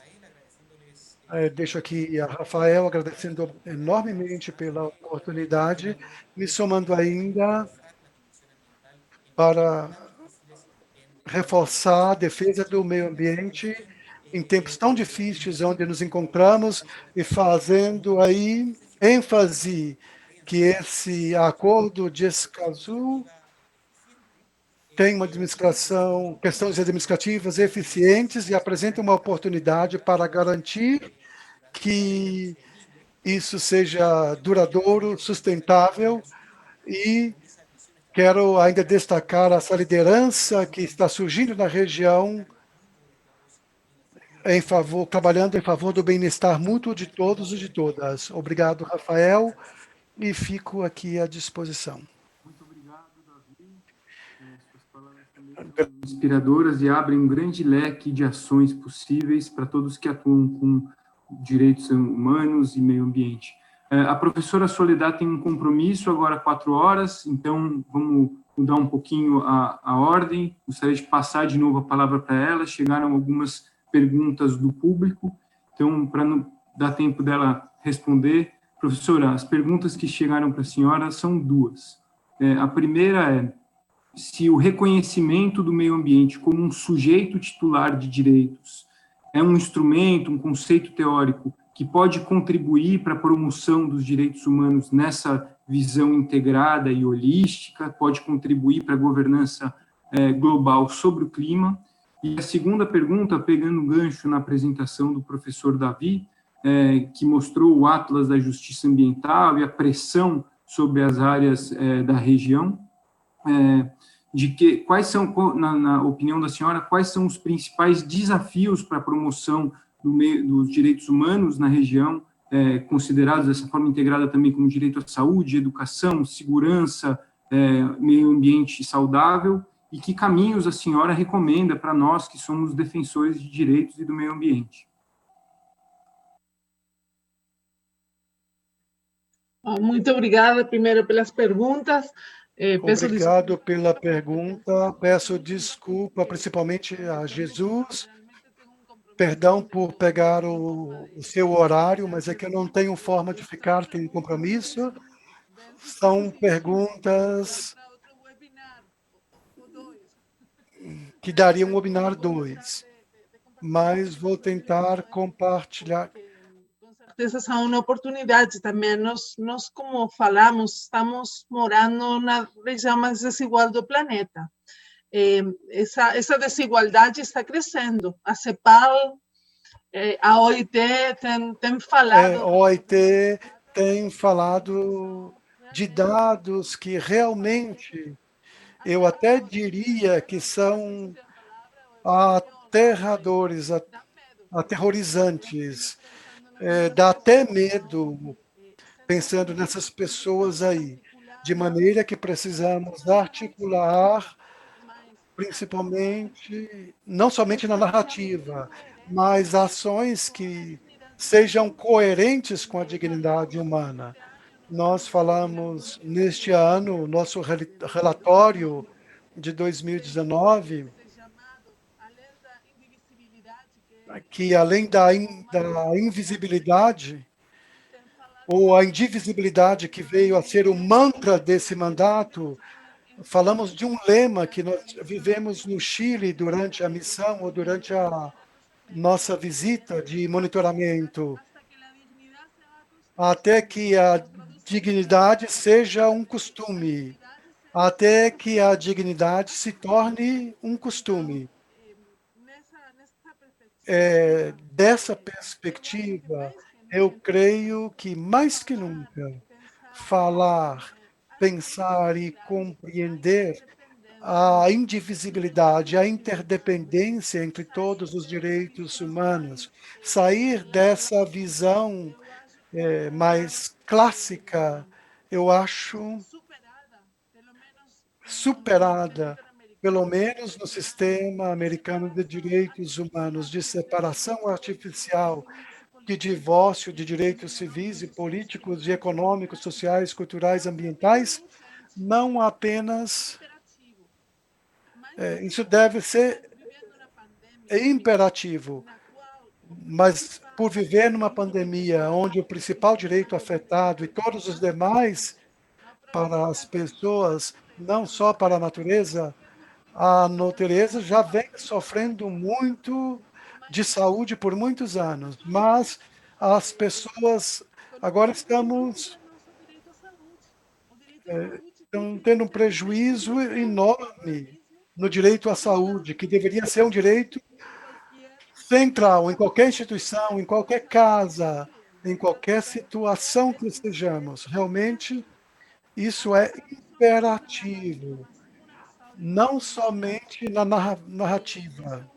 Speaker 4: Deixo aqui a Rafael agradecendo enormemente pela oportunidade, me somando ainda para reforçar a defesa do meio ambiente em tempos tão difíceis onde nos encontramos e fazendo aí ênfase que esse acordo de Escazú tem uma administração, questões administrativas eficientes e apresenta uma oportunidade para garantir que isso seja duradouro, sustentável e quero ainda destacar essa liderança que está surgindo na região trabalhando em favor do bem-estar mútuo de todos e de todas. Obrigado, Rafael, e fico aqui à disposição.
Speaker 2: Muito obrigado, Davi. Suas palavras também são inspiradoras e abrem um grande leque de ações possíveis para todos que atuam com direitos humanos e meio ambiente. A professora Soledad tem um compromisso agora às 4 horas, então vamos mudar um pouquinho a ordem. Gostaria de passar de novo a palavra para ela. Chegaram algumas perguntas do público, então, para não dar tempo dela responder, professora, as perguntas que chegaram para a senhora são duas. A primeira é se o reconhecimento do meio ambiente como um sujeito titular de direitos é um instrumento, um conceito teórico que pode contribuir para a promoção dos direitos humanos nessa visão integrada e holística, pode contribuir para a governança global sobre o clima. E a segunda pergunta, pegando um gancho na apresentação do professor Davi, que mostrou o Atlas da Justiça Ambiental e a pressão sobre as áreas da região, quais são, na opinião da senhora, quais são os principais desafios para a promoção dos direitos humanos na região, considerados dessa forma integrada também como direito à saúde, educação, segurança, meio ambiente saudável, e que caminhos a senhora recomenda para nós que somos defensores de direitos e do meio ambiente?
Speaker 3: Muito obrigada, primeiro, pelas perguntas.
Speaker 4: Obrigado pela pergunta. Peço desculpa, principalmente a Jesus. Perdão por pegar o seu horário, mas é que eu não tenho forma de ficar, tenho compromisso. São perguntas que daria um webinar 2, mas vou tentar compartilhar.
Speaker 3: Com certeza são uma oportunidade também. Nós, como falamos, estamos morando na região mais desigual do planeta. Essa desigualdade está crescendo. A CEPAL, a OIT tem falado...
Speaker 4: A OIT tem falado de dados que realmente, eu até diria que são aterradores, aterrorizantes. Dá até medo pensando nessas pessoas aí, de maneira que precisamos articular, principalmente, não somente na narrativa, mas ações que sejam coerentes com a dignidade humana. Nós falamos neste ano, nosso relatório de 2019, que além da invisibilidade, ou a indivisibilidade que veio a ser o mantra desse mandato, falamos de um lema que nós vivemos no Chile durante a missão ou durante a nossa visita de monitoramento, até que a dignidade seja um costume, até que a dignidade se torne um costume. Dessa perspectiva, eu creio que, mais que nunca, falar, pensar e compreender a indivisibilidade, a interdependência entre todos os direitos humanos, sair dessa visão mais clássica, eu acho superada, pelo menos no sistema americano de direitos humanos, de separação artificial, de divórcio de direitos civis e políticos, e econômicos, sociais, culturais, ambientais, não apenas Isso deve ser imperativo, mas por viver numa pandemia onde o principal direito afetado e todos os demais para as pessoas, não só para a natureza já vem sofrendo muito de saúde por muitos anos, mas as pessoas agora estão tendo um prejuízo enorme no direito à saúde, que deveria ser um direito central em qualquer instituição, em qualquer casa, em qualquer situação que estejamos. Realmente, isso é imperativo, não somente na narrativa.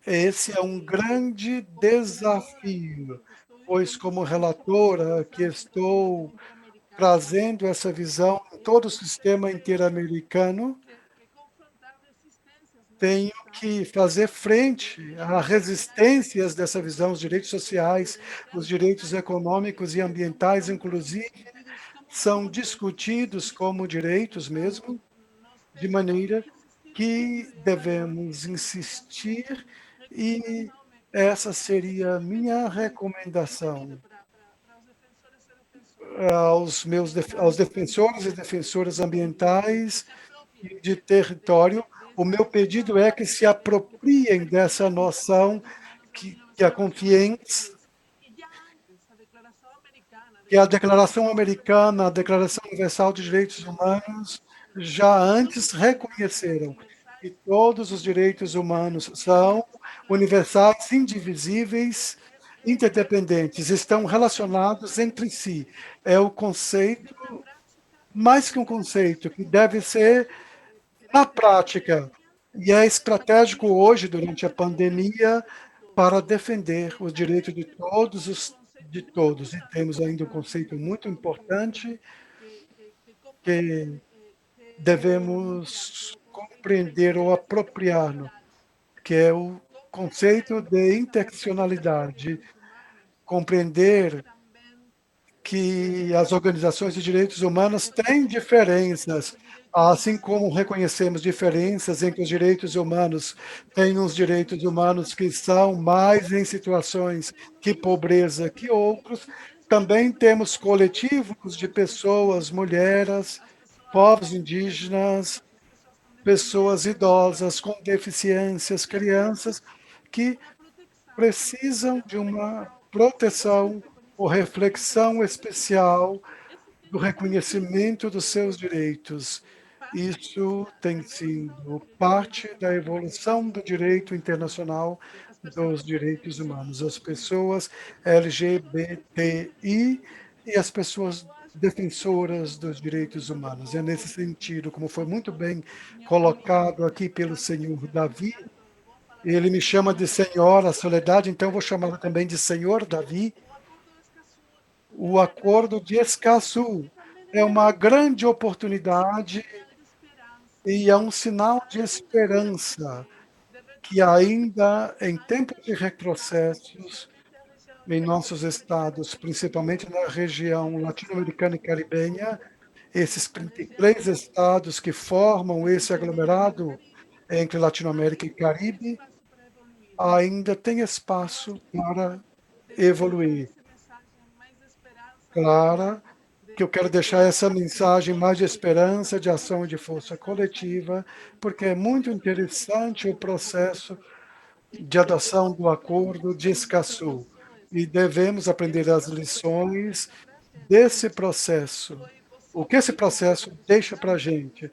Speaker 4: Esse é um grande desafio, pois, como relatora, que estou trazendo essa visão em todo o sistema interamericano, tenho que fazer frente a resistências dessa visão, os direitos sociais, os direitos econômicos e ambientais, inclusive, são discutidos como direitos mesmo, de maneira que devemos insistir e essa seria a minha recomendação aos defensores e defensoras ambientais e de território. O meu pedido é que se apropriem dessa noção que a confiança, que a Declaração Americana, a Declaração Universal de Direitos Humanos, já antes reconheceram que todos os direitos humanos são universais, indivisíveis, interdependentes, estão relacionados entre si. É o conceito, mais que um conceito, que deve ser na prática, e é estratégico hoje, durante a pandemia, para defender os direitos de todos. E temos ainda um conceito muito importante que devemos compreender ou apropriar-nos, que é o conceito de interseccionalidade, compreender que as organizações de direitos humanos têm diferenças, assim como reconhecemos diferenças entre os direitos humanos, tem uns direitos humanos que são mais em situações de pobreza que outros, também temos coletivos de pessoas, mulheres, povos indígenas, pessoas idosas com deficiências, crianças, que precisam de uma proteção ou reflexão especial do reconhecimento dos seus direitos. Isso tem sido parte da evolução do direito internacional dos direitos humanos. As pessoas LGBTI e as pessoas defensoras dos direitos humanos. É nesse sentido, como foi muito bem colocado aqui pelo senhor Davi, ele me chama de Senhora Soledade, então eu vou chamá-lo também de Senhor Davi. O Acordo de Escazú é uma grande oportunidade e é um sinal de esperança que ainda em tempos de retrocessos em nossos estados, principalmente na região latino-americana e caribenha, esses 33 estados que formam esse aglomerado entre Latinoamérica e Caribe, ainda tem espaço para evoluir. Claro que eu quero deixar essa mensagem mais de esperança, de ação e de força coletiva, porque é muito interessante o processo de adoção do acordo de Escazú e devemos aprender as lições desse processo. O que esse processo deixa para a gente?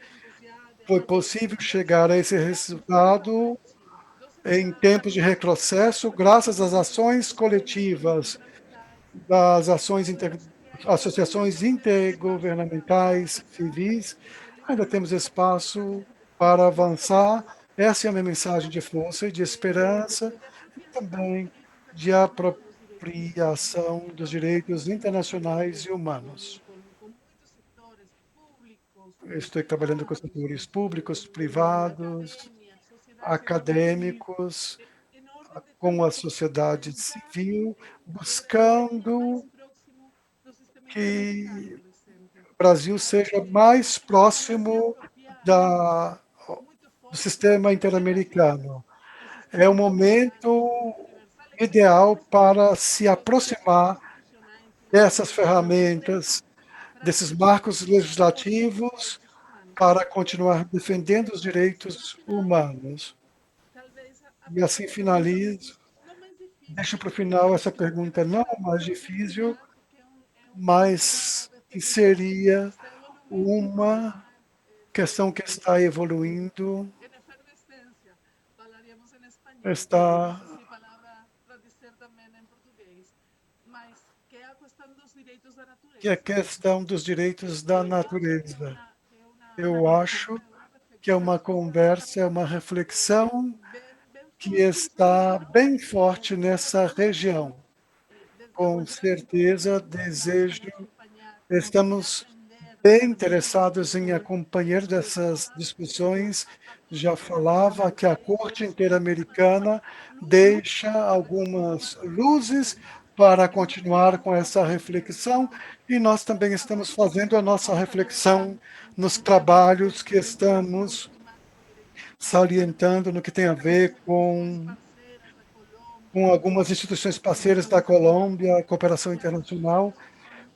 Speaker 4: Foi possível chegar a esse resultado em tempos de retrocesso, graças às ações coletivas das associações intergovernamentais civis, ainda temos espaço para avançar. Essa é a minha mensagem de força e de esperança, e também de apropriação dos direitos internacionais e humanos. Eu estou trabalhando com setores públicos, privados, acadêmicos, com a sociedade civil, buscando que o Brasil seja mais próximo da do sistema interamericano. É o momento ideal para se aproximar dessas ferramentas, desses marcos legislativos, para continuar defendendo os direitos humanos. E assim finalizo. Deixo para o final essa pergunta não mais difícil, mas que seria uma questão que está evoluindo, está que é a questão dos direitos da natureza. Eu acho que é uma conversa, é uma reflexão que está bem forte nessa região. Com certeza, estamos bem interessados em acompanhar dessas discussões. Já falava que a Corte Interamericana deixa algumas luzes para continuar com essa reflexão, e nós também estamos fazendo a nossa reflexão nos trabalhos que estamos salientando no que tem a ver com algumas instituições parceiras da Colômbia, cooperação internacional,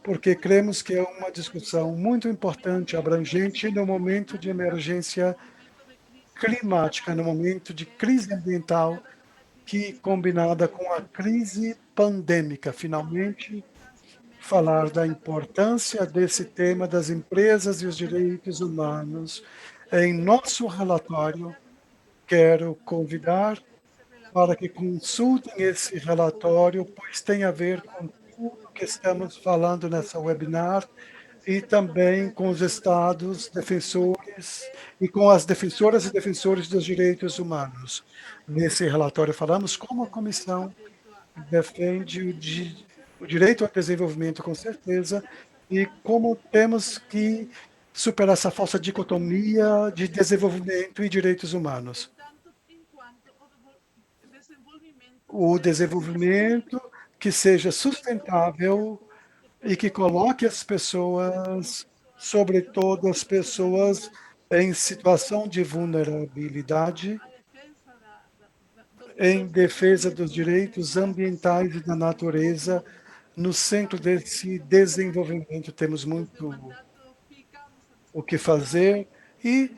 Speaker 4: porque cremos que é uma discussão muito importante, abrangente, no momento de emergência climática, no momento de crise ambiental, que combinada com a crise pandêmica, finalmente, falar da importância desse tema das empresas e os direitos humanos. Em nosso relatório, quero convidar para que consultem esse relatório, pois tem a ver com tudo que estamos falando nessa webinar e também com os estados defensores e com as defensoras e defensores dos direitos humanos. Nesse relatório falamos como a comissão defende o direito ao desenvolvimento, com certeza, e como temos que superar essa falsa dicotomia de desenvolvimento e direitos humanos. O desenvolvimento que seja sustentável e que coloque as pessoas, sobretudo as pessoas em situação de vulnerabilidade, em defesa dos direitos ambientais e da natureza, no centro desse desenvolvimento. Temos muito o que fazer e,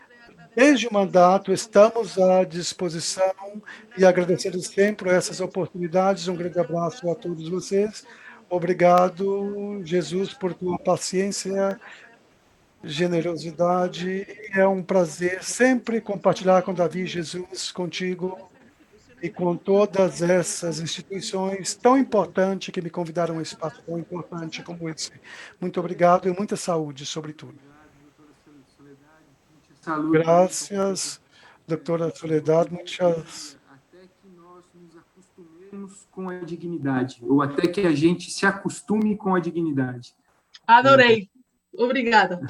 Speaker 4: desde o mandato, estamos à disposição e agradecendo sempre essas oportunidades. Um grande abraço a todos vocês. Obrigado, Jesus, por tua paciência, generosidade. É um prazer sempre compartilhar com Davi, Jesus, contigo e com todas essas instituições tão importantes que me convidaram a um espaço tão importante como esse. Muito obrigado e muita saúde, sobretudo. Graças, doutora Soledad, muitas...
Speaker 2: Até que nós nos acostumemos com a dignidade, ou até que a gente se acostume com a dignidade.
Speaker 3: Adorei. Obrigada.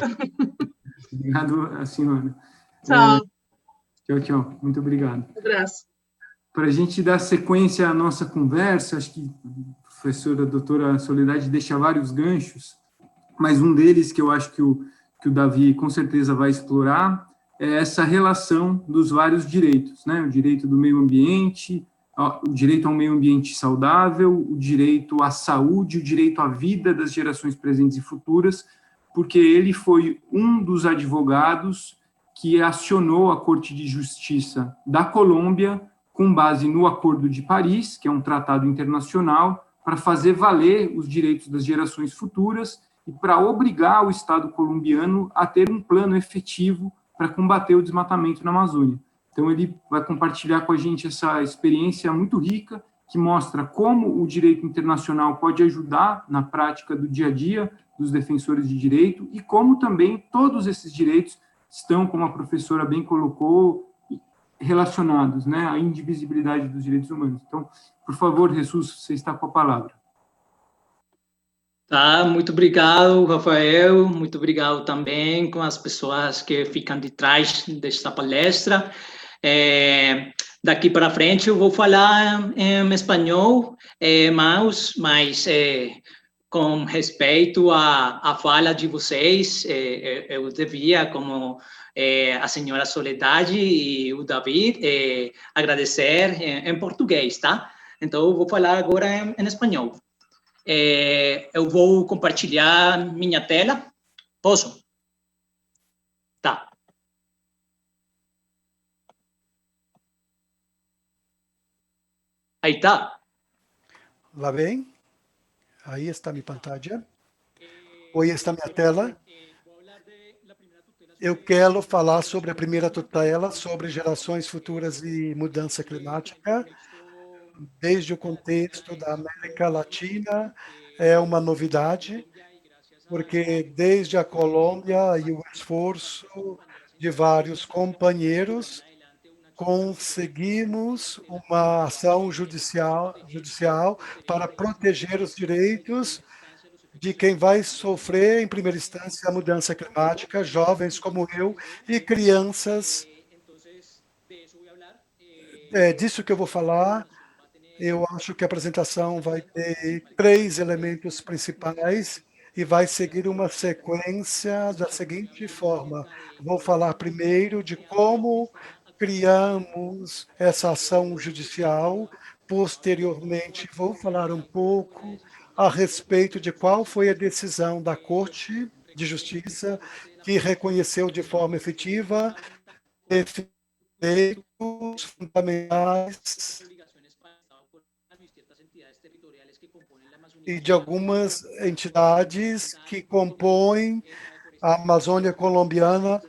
Speaker 2: Obrigado a senhora.
Speaker 3: Tchau.
Speaker 2: Tchau. Muito obrigado.
Speaker 3: Um abraço.
Speaker 2: Para a gente dar sequência à nossa conversa, acho que a professora a doutora Soledad deixa vários ganchos, mas um deles que eu acho que o Davi com certeza vai explorar é essa relação dos vários direitos, né? O direito do meio ambiente, o direito a um meio ambiente saudável, o direito à saúde, o direito à vida das gerações presentes e futuras, porque ele foi um dos advogados que acionou a Corte de Justiça da Colômbia com base no Acordo de Paris, que é um tratado internacional, para fazer valer os direitos das gerações futuras e para obrigar o Estado colombiano a ter um plano efetivo para combater o desmatamento na Amazônia. Então, ele vai compartilhar com a gente essa experiência muito rica, que mostra como o direito internacional pode ajudar na prática do dia a dia dos defensores de direito e como também todos esses direitos estão, como a professora bem colocou, relacionados, né, à indivisibilidade dos direitos humanos. Então, por favor, Jesus, você está com a palavra.
Speaker 6: Tá, muito obrigado, Rafael, muito obrigado também com as pessoas que ficam de trás desta palestra. Daqui para frente eu vou falar em espanhol, mas com respeito à fala de vocês, eu devia, como a senhora Soledade e o David, agradecer em português, tá? Então, eu vou falar agora em espanhol. Eu vou compartilhar minha tela. Posso? Tá. Aí tá.
Speaker 4: Lá bem? Aí está minha pantalla. Oi, está minha tela. Eu quero falar sobre a primeira tutela, sobre gerações futuras e mudança climática. Desde o contexto da América Latina, é uma novidade, porque desde a Colômbia e o esforço de vários companheiros, conseguimos uma ação judicial para proteger os direitos de quem vai sofrer, em primeira instância, a mudança climática, jovens como eu e crianças. É disso que eu vou falar. Eu acho que a apresentação vai ter 3 elementos principais e vai seguir uma sequência da seguinte forma: vou falar primeiro de como criamos essa ação judicial, posteriormente vou falar um pouco a respeito de qual foi a decisão da Corte de Justiça que reconheceu de forma efetiva efeitos fundamentais e de algumas entidades que compõem a Amazônia colombiana,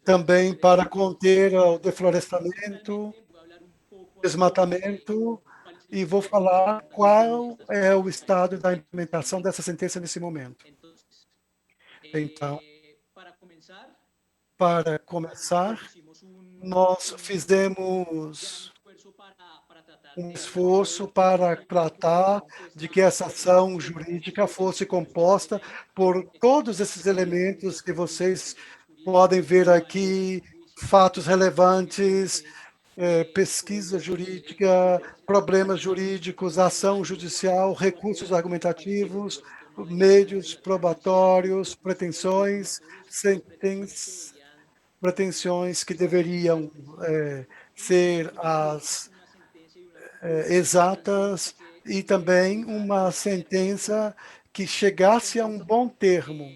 Speaker 4: também para conter o deflorestamento, desmatamento, e vou falar qual é o estado da implementação dessa sentença nesse momento. Então, para começar, nós fizemos um esforço para tratar de que essa ação jurídica fosse composta por todos esses elementos que vocês podem ver aqui, fatos relevantes, pesquisa jurídica, problemas jurídicos, ação judicial, recursos argumentativos, meios probatórios, pretensões que deveriam ser as exatas e também uma sentença que chegasse a um bom termo.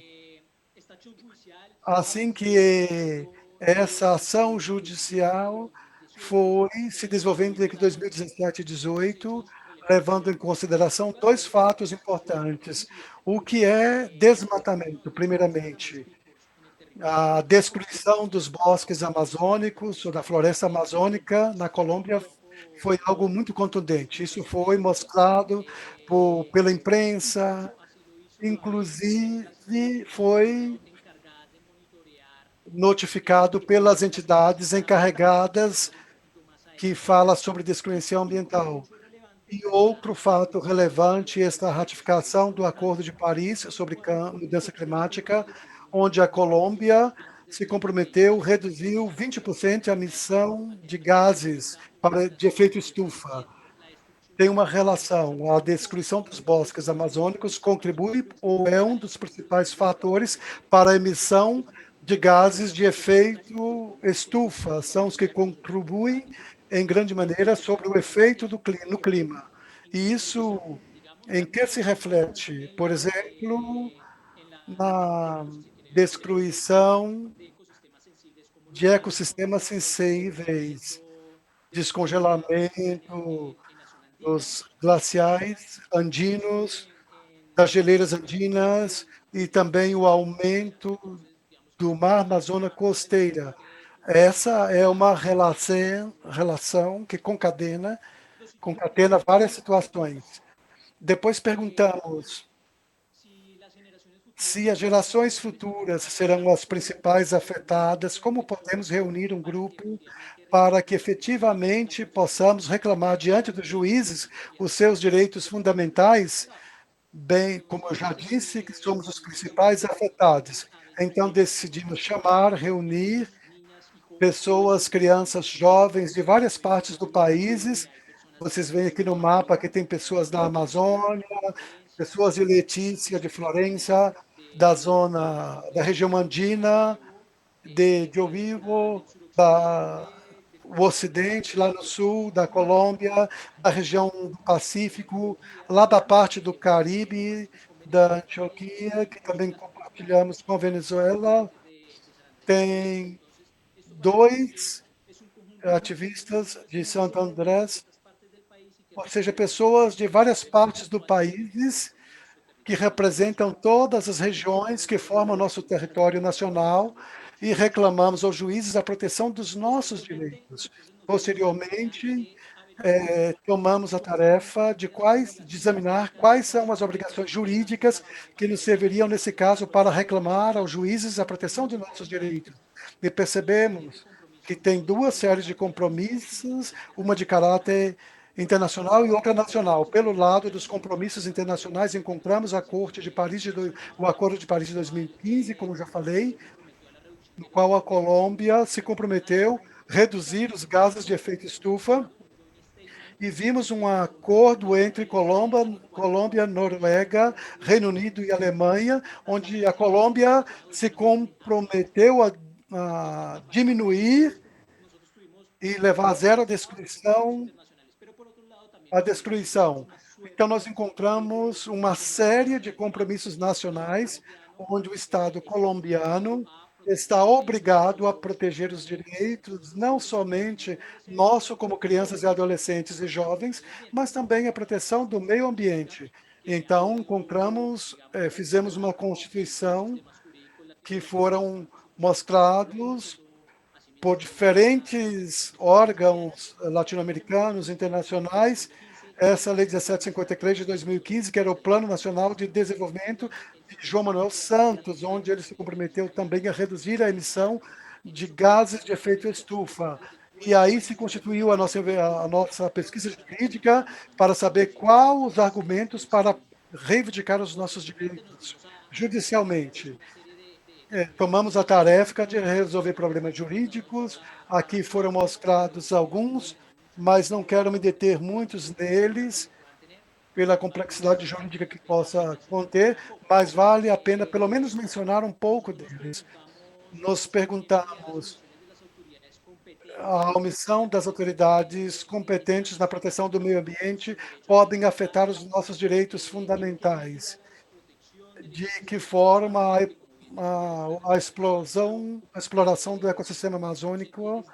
Speaker 4: Assim que essa ação judicial foi se desenvolvendo entre 2017 e 2018, levando em consideração 2 fatos importantes. O que é desmatamento, primeiramente, a destruição dos bosques amazônicos, ou da floresta amazônica na Colômbia, foi algo muito contundente. Isso foi mostrado pela imprensa, inclusive foi notificado pelas entidades encarregadas que fala sobre destruição ambiental. E outro fato relevante é esta ratificação do Acordo de Paris sobre mudança climática, onde a Colômbia se comprometeu, reduziu 20% a emissão de gases de efeito estufa. Tem uma relação, a destruição dos bosques amazônicos contribui ou é um dos principais fatores para a emissão de gases de efeito estufa, são os que contribuem em grande maneira sobre o efeito no clima. E isso em que se reflete? Por exemplo, na destruição de ecossistemas sensíveis, descongelamento dos glaciais andinos, das geleiras andinas e também o aumento do mar na zona costeira. Essa é uma relação que concatena várias situações. Depois perguntamos se as gerações futuras serão as principais afetadas, como podemos reunir um grupo para que efetivamente possamos reclamar diante dos juízes os seus direitos fundamentais, bem, como eu já disse, que somos os principais afetados. Então decidimos reunir pessoas, crianças, jovens de várias partes do país. Vocês veem aqui no mapa que tem pessoas da Amazônia, pessoas de Letícia, de Florença, da região andina, de Vivo, o Ocidente, lá no sul, da Colômbia, da região do Pacífico, lá da parte do Caribe, da Antioquia, que também compartilhamos com a Venezuela. Tem 2 ativistas de Santo Andrés, ou seja, pessoas de várias partes do país que representam todas as regiões que formam nosso território nacional e reclamamos aos juízes a proteção dos nossos direitos. Posteriormente, tomamos a tarefa de examinar quais são as obrigações jurídicas que nos serviriam, nesse caso, para reclamar aos juízes a proteção de nossos direitos. E percebemos que tem 2 séries de compromissos, uma de caráter internacional e outra nacional. Pelo lado dos compromissos internacionais, encontramos a Corte de Paris, o Acordo de Paris de 2015, como já falei, no qual a Colômbia se comprometeu a reduzir os gases de efeito estufa, e vimos um acordo entre Colômbia, Noruega, Reino Unido e Alemanha, onde a Colômbia se comprometeu a diminuir e levar a zero a destruição. Então, nós encontramos uma série de compromissos nacionais, onde o Estado colombiano está obrigado a proteger os direitos, não somente nosso, como crianças e adolescentes e jovens, mas também a proteção do meio ambiente. Então, fizemos uma constituição que foram mostrados por diferentes órgãos latino-americanos, internacionais, essa Lei 1753 de 2015, que era o Plano Nacional de Desenvolvimento de João Manuel Santos, onde ele se comprometeu também a reduzir a emissão de gases de efeito estufa. E aí se constituiu a nossa pesquisa jurídica para saber quais os argumentos para reivindicar os nossos direitos judicialmente. Tomamos a tarefa de resolver problemas jurídicos. Aqui foram mostrados alguns, mas não quero me deter muitos neles, pela complexidade jurídica que possa conter, mas vale a pena pelo menos mencionar um pouco deles. Nos perguntamos a omissão das autoridades competentes na proteção do meio ambiente podem afetar os nossos direitos fundamentais. De que forma a exploração do ecossistema amazônico,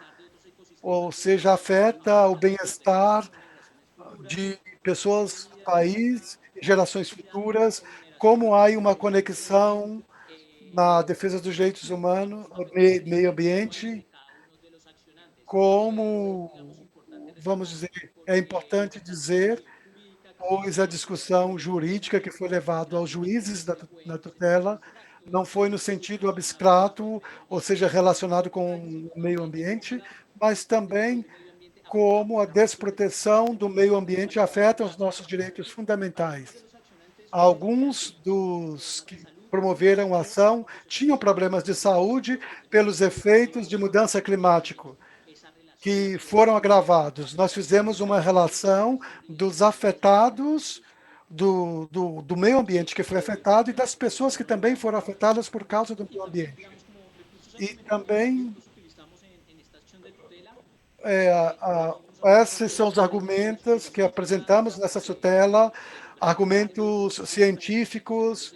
Speaker 4: ou seja, afeta o bem-estar de pessoas do país, gerações futuras, como há uma conexão na defesa dos direitos humanos, meio ambiente, como, vamos dizer, é importante dizer, pois a discussão jurídica que foi levada aos juízes na tutela não foi no sentido abstrato, ou seja, relacionado com o meio ambiente, mas também como a desproteção do meio ambiente afeta os nossos direitos fundamentais. Alguns dos que promoveram a ação tinham problemas de saúde pelos efeitos de mudança climática, que foram agravados. Nós fizemos uma relação dos afetados, do meio ambiente que foi afetado e das pessoas que também foram afetadas por causa do meio ambiente. E também, esses são os argumentos que apresentamos nessa tutela, argumentos científicos,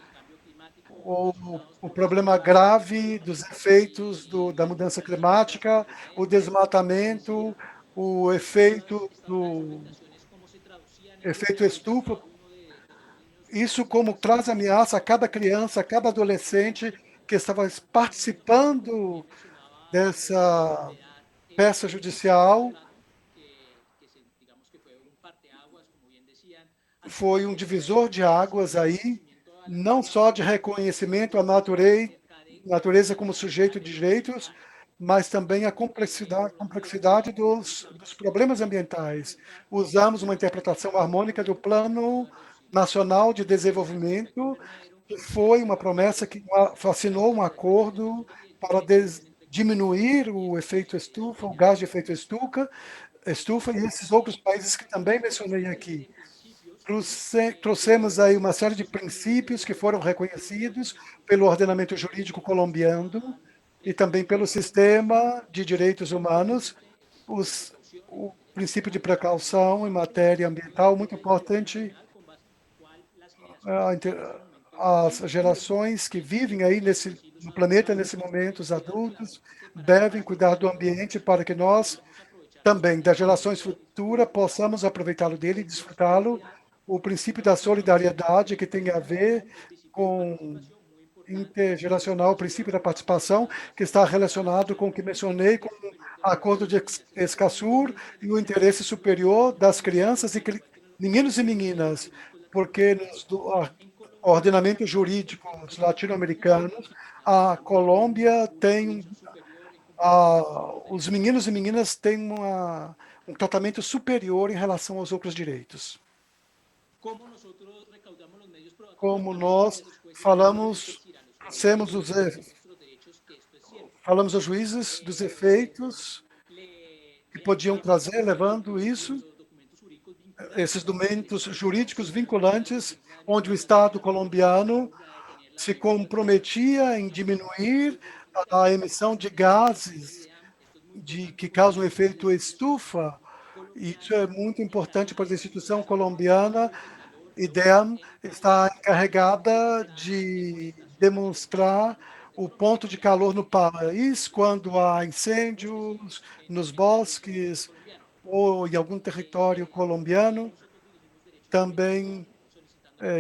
Speaker 4: o problema grave dos efeitos da mudança climática, o desmatamento, o efeito estufa. Isso como traz ameaça a cada criança, a cada adolescente que estava participando dessa peça judicial. Foi um divisor de águas aí, não só de reconhecimento à natureza como sujeito de direitos, mas também a complexidade dos problemas ambientais. Usamos uma interpretação harmônica do Plano Nacional de Desenvolvimento, que foi uma promessa que assinou um acordo para diminuir o efeito estufa, o gás de efeito estufa, e esses outros países que também mencionei aqui. Trouxemos aí uma série de princípios que foram reconhecidos pelo ordenamento jurídico colombiano e também pelo sistema de direitos humanos, o princípio de precaução em matéria ambiental, muito importante. As gerações que vivem aí no planeta nesse momento, os adultos, devem cuidar do ambiente para que nós também, das gerações futuras, possamos aproveitá-lo dele e desfrutá-lo. O princípio da solidariedade, que tem a ver com intergeracional, o princípio da participação, que está relacionado com o que mencionei, com o acordo de Escazú e o interesse superior das crianças e meninos e meninas, porque nos ordenamentos jurídicos latino-americanos, a Colômbia tem os meninos e meninas têm um tratamento superior em relação aos outros direitos. Como nós falamos aos juízes dos efeitos que podiam trazer, levando esses documentos jurídicos vinculantes, onde o Estado colombiano se comprometia em diminuir a emissão de gases que causam efeito estufa. Isso é muito importante para a instituição colombiana. IDEAM está encarregada de demonstrar o ponto de calor no país quando há incêndios nos bosques ou em algum território colombiano. Também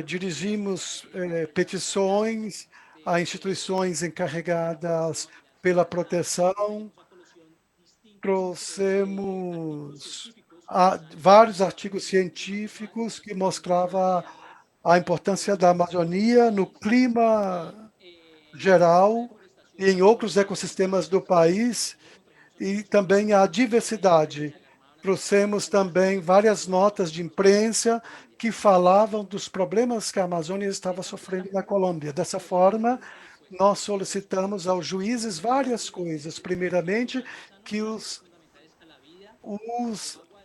Speaker 4: dirigimos petições a instituições encarregadas pela proteção. Trouxemos vários artigos científicos que mostravam a importância da Amazônia no clima geral e em outros ecossistemas do país, e também a diversidade. Trouxemos também várias notas de imprensa que falavam dos problemas que a Amazônia estava sofrendo na Colômbia. Dessa forma, nós solicitamos aos juízes várias coisas. Primeiramente, que os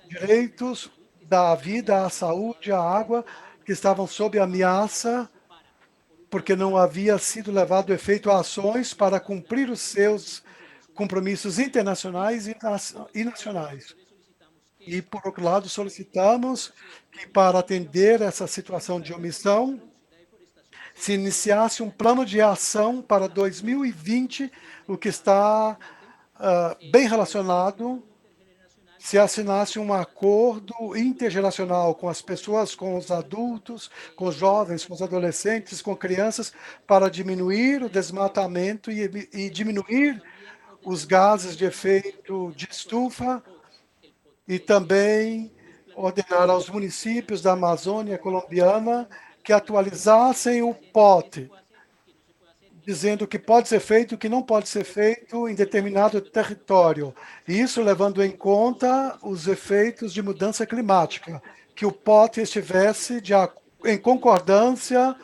Speaker 4: direitos da vida, à saúde, à água, que estavam sob ameaça, porque não havia sido levado efeito a ações para cumprir os seus compromissos internacionais e nacionais. E, por outro lado, solicitamos que, para atender essa situação de omissão, se iniciasse um plano de ação para 2020, o que está bem relacionado, se assinasse um acordo intergeracional com as pessoas, com os adultos, com os jovens, com os adolescentes, com crianças, para diminuir o desmatamento e diminuir os gases de efeito de estufa, e também ordenar aos municípios da Amazônia colombiana que atualizassem o POT, dizendo o que pode ser feito e o que não pode ser feito em determinado território. Isso levando em conta os efeitos de mudança climática, que o POT estivesse em concordância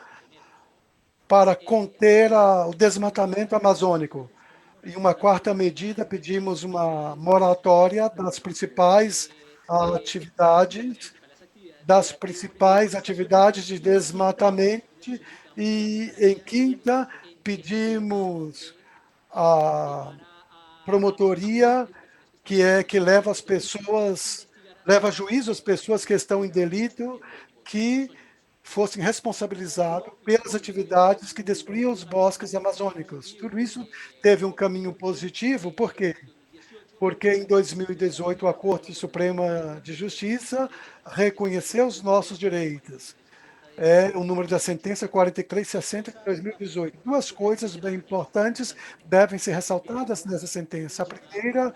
Speaker 4: para conter o desmatamento amazônico. E uma quarta medida, pedimos uma moratória das principais atividades de desmatamento. E, em quinta, pedimos a promotoria, que leva a juízo as pessoas que estão em delito, que fossem responsabilizados pelas atividades que destruíam os bosques amazônicos. Tudo isso teve um caminho positivo, por quê? Porque em 2018 a Corte Suprema de Justiça reconheceu os nossos direitos. O número da sentença 4360 de 2018. Duas coisas bem importantes devem ser ressaltadas nessa sentença. A primeira,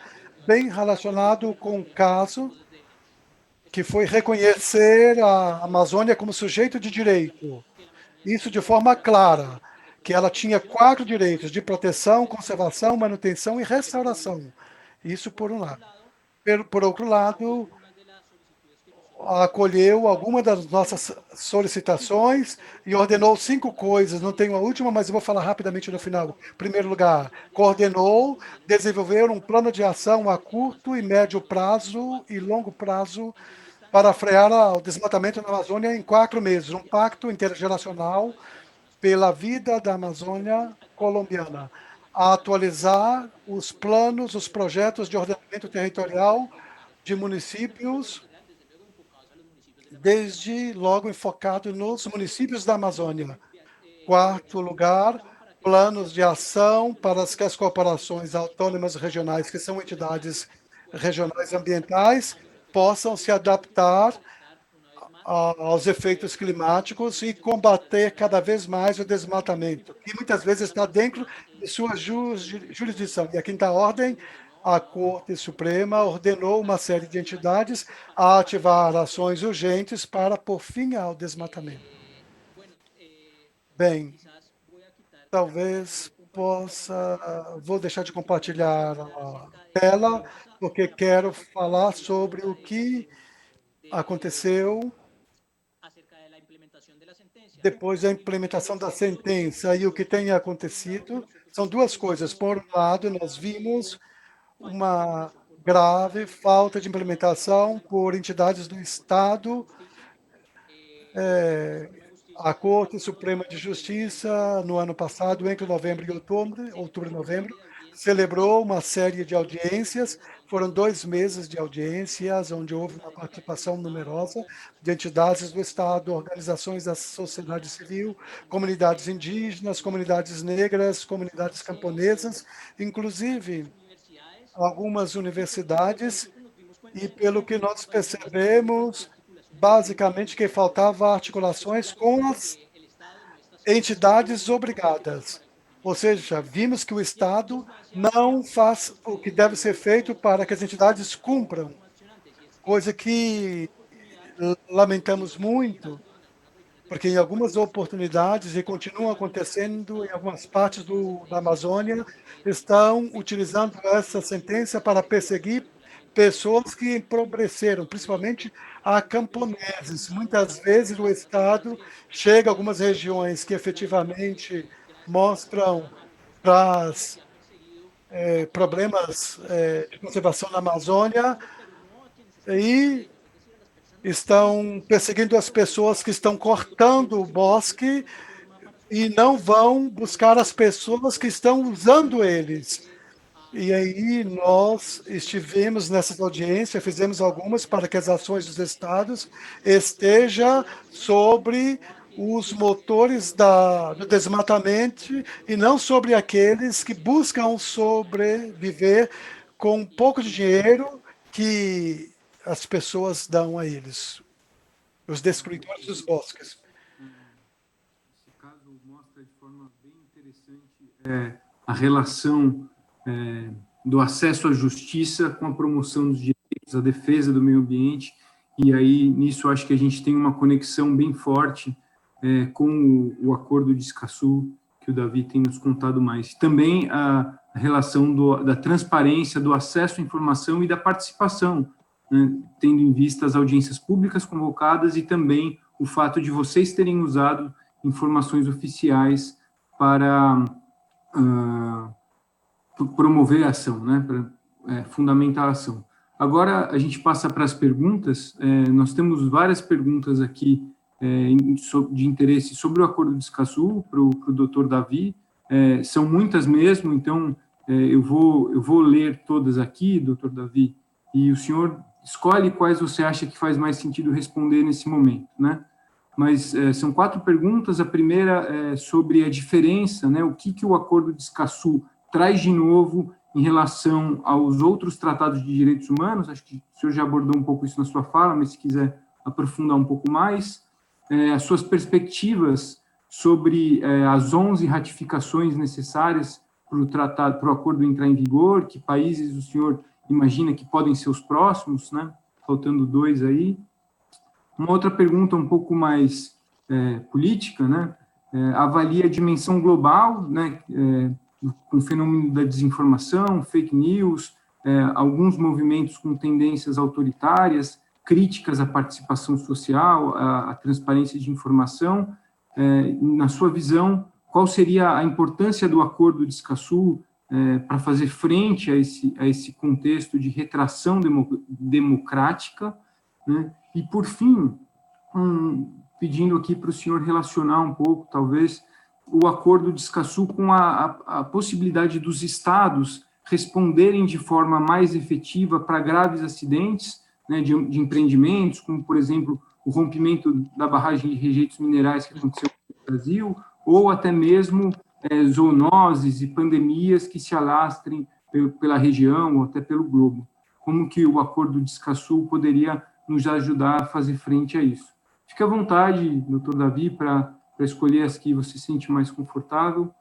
Speaker 4: bem relacionado com o caso que foi reconhecer a Amazônia como sujeito de direito. Isso de forma clara, que ela tinha 4 direitos: de proteção, conservação, manutenção e restauração. Isso por um lado. Por outro lado, acolheu algumas das nossas solicitações e ordenou 5 coisas. Não tenho a última, mas eu vou falar rapidamente no final. Em primeiro lugar, coordenou desenvolver um plano de ação a curto e médio prazo e longo prazo para frear o desmatamento na Amazônia em 4 meses, um pacto intergeracional pela vida da Amazônia colombiana, a atualizar os planos, os projetos de ordenamento territorial de municípios, desde logo enfocado nos municípios da Amazônia. 4º lugar, planos de ação para que as corporações autônomas regionais, que são entidades regionais ambientais, possam se adaptar aos efeitos climáticos e combater cada vez mais o desmatamento, que muitas vezes está dentro de sua jurisdição. E a 5ª ordem, a Corte Suprema ordenou uma série de entidades a ativar ações urgentes para pôr fim ao desmatamento. Bem, talvez vou deixar de compartilhar a tela, porque quero falar sobre o que aconteceu depois da implementação da sentença. E o que tem acontecido são 2 coisas. Por um lado, nós vimos uma grave falta de implementação por entidades do Estado. A Corte Suprema de Justiça, no ano passado, entre novembro e outubro e novembro, celebrou uma série de audiências. Foram 2 meses de audiências, onde houve uma participação numerosa de entidades do Estado, organizações da sociedade civil, comunidades indígenas, comunidades negras, comunidades camponesas, inclusive algumas universidades, e pelo que nós percebemos, basicamente que faltava articulações com as entidades obrigadas. Ou seja, vimos que o Estado não faz o que deve ser feito para que as entidades cumpram, coisa que lamentamos muito, porque em algumas oportunidades, e continuam acontecendo em algumas partes da Amazônia, estão utilizando essa sentença para perseguir pessoas que empobreceram, principalmente a camponeses. Muitas vezes o Estado chega a algumas regiões que efetivamente mostram problemas de conservação na Amazônia e estão perseguindo as pessoas que estão cortando o bosque e não vão buscar as pessoas que estão usando eles. E aí nós estivemos nessas audiências, fizemos algumas para que as ações dos estados estejam sobre os motores do desmatamento e não sobre aqueles que buscam sobreviver com um pouco de dinheiro que as pessoas dão a eles, os destruidores dos bosques.
Speaker 2: Esse caso mostra de forma bem interessante a relação do acesso à justiça com a promoção dos direitos, a defesa do meio ambiente, e aí nisso acho que a gente tem uma conexão bem forte com o Acordo de Escazú, que o Davi tem nos contado mais. Também a relação da transparência, do acesso à informação e da participação, né, tendo em vista as audiências públicas convocadas e também o fato de vocês terem usado informações oficiais para promover a ação, né, para fundamentar a ação. Agora a gente passa para as perguntas. Nós temos várias perguntas aqui de interesse sobre o Acordo de Escazú para o Dr. Davi. São muitas mesmo, então eu vou ler todas aqui, Dr. Davi, e o senhor escolhe quais você acha que faz mais sentido responder nesse momento, né? Mas são 4 perguntas. A primeira é sobre a diferença, né? O que o Acordo de Escazú traz de novo em relação aos outros tratados de direitos humanos. Acho que o senhor já abordou um pouco isso na sua fala, mas se quiser aprofundar um pouco mais. As suas perspectivas sobre as 11 ratificações necessárias para o acordo entrar em vigor, que países o senhor imagina que podem ser os próximos, né? Faltando 2 aí. Uma outra pergunta um pouco mais política, né? Avalia a dimensão global, né? Com o fenômeno da desinformação, fake news, alguns movimentos com tendências autoritárias, críticas à participação social, à transparência de informação. Na sua visão, qual seria a importância do Acordo de Escazú para fazer frente a esse contexto de retração democrática, né? E, por fim, pedindo aqui para o senhor relacionar um pouco, talvez, o acordo de Escazú com a possibilidade dos estados responderem de forma mais efetiva para graves acidentes, né, de empreendimentos, como, por exemplo, o rompimento da barragem de rejeitos minerais que aconteceu no Brasil, ou até mesmo zoonoses e pandemias que se alastrem pela região ou até pelo globo. Como que o acordo de Escazú poderia nos ajudar a fazer frente a isso? Fique à vontade, doutor Davi, para escolher as que você se sente mais confortável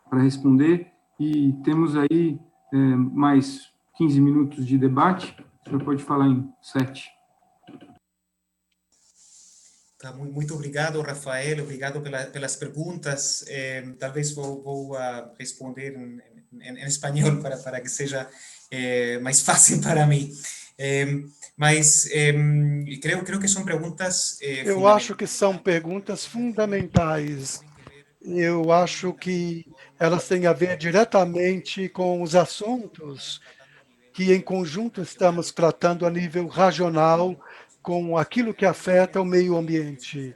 Speaker 2: para responder. E temos aí mais 15 minutos de debate. O senhor pode falar em 7.
Speaker 5: Tá, muito obrigado, Rafael. Obrigado pelas perguntas. Talvez vou responder em espanhol para que seja mais fácil para mim. Mas creio que são perguntas
Speaker 4: Eu acho que são perguntas fundamentais. Eu acho que elas têm a ver diretamente com os assuntos que, em conjunto, estamos tratando a nível regional, com aquilo que afeta o meio ambiente.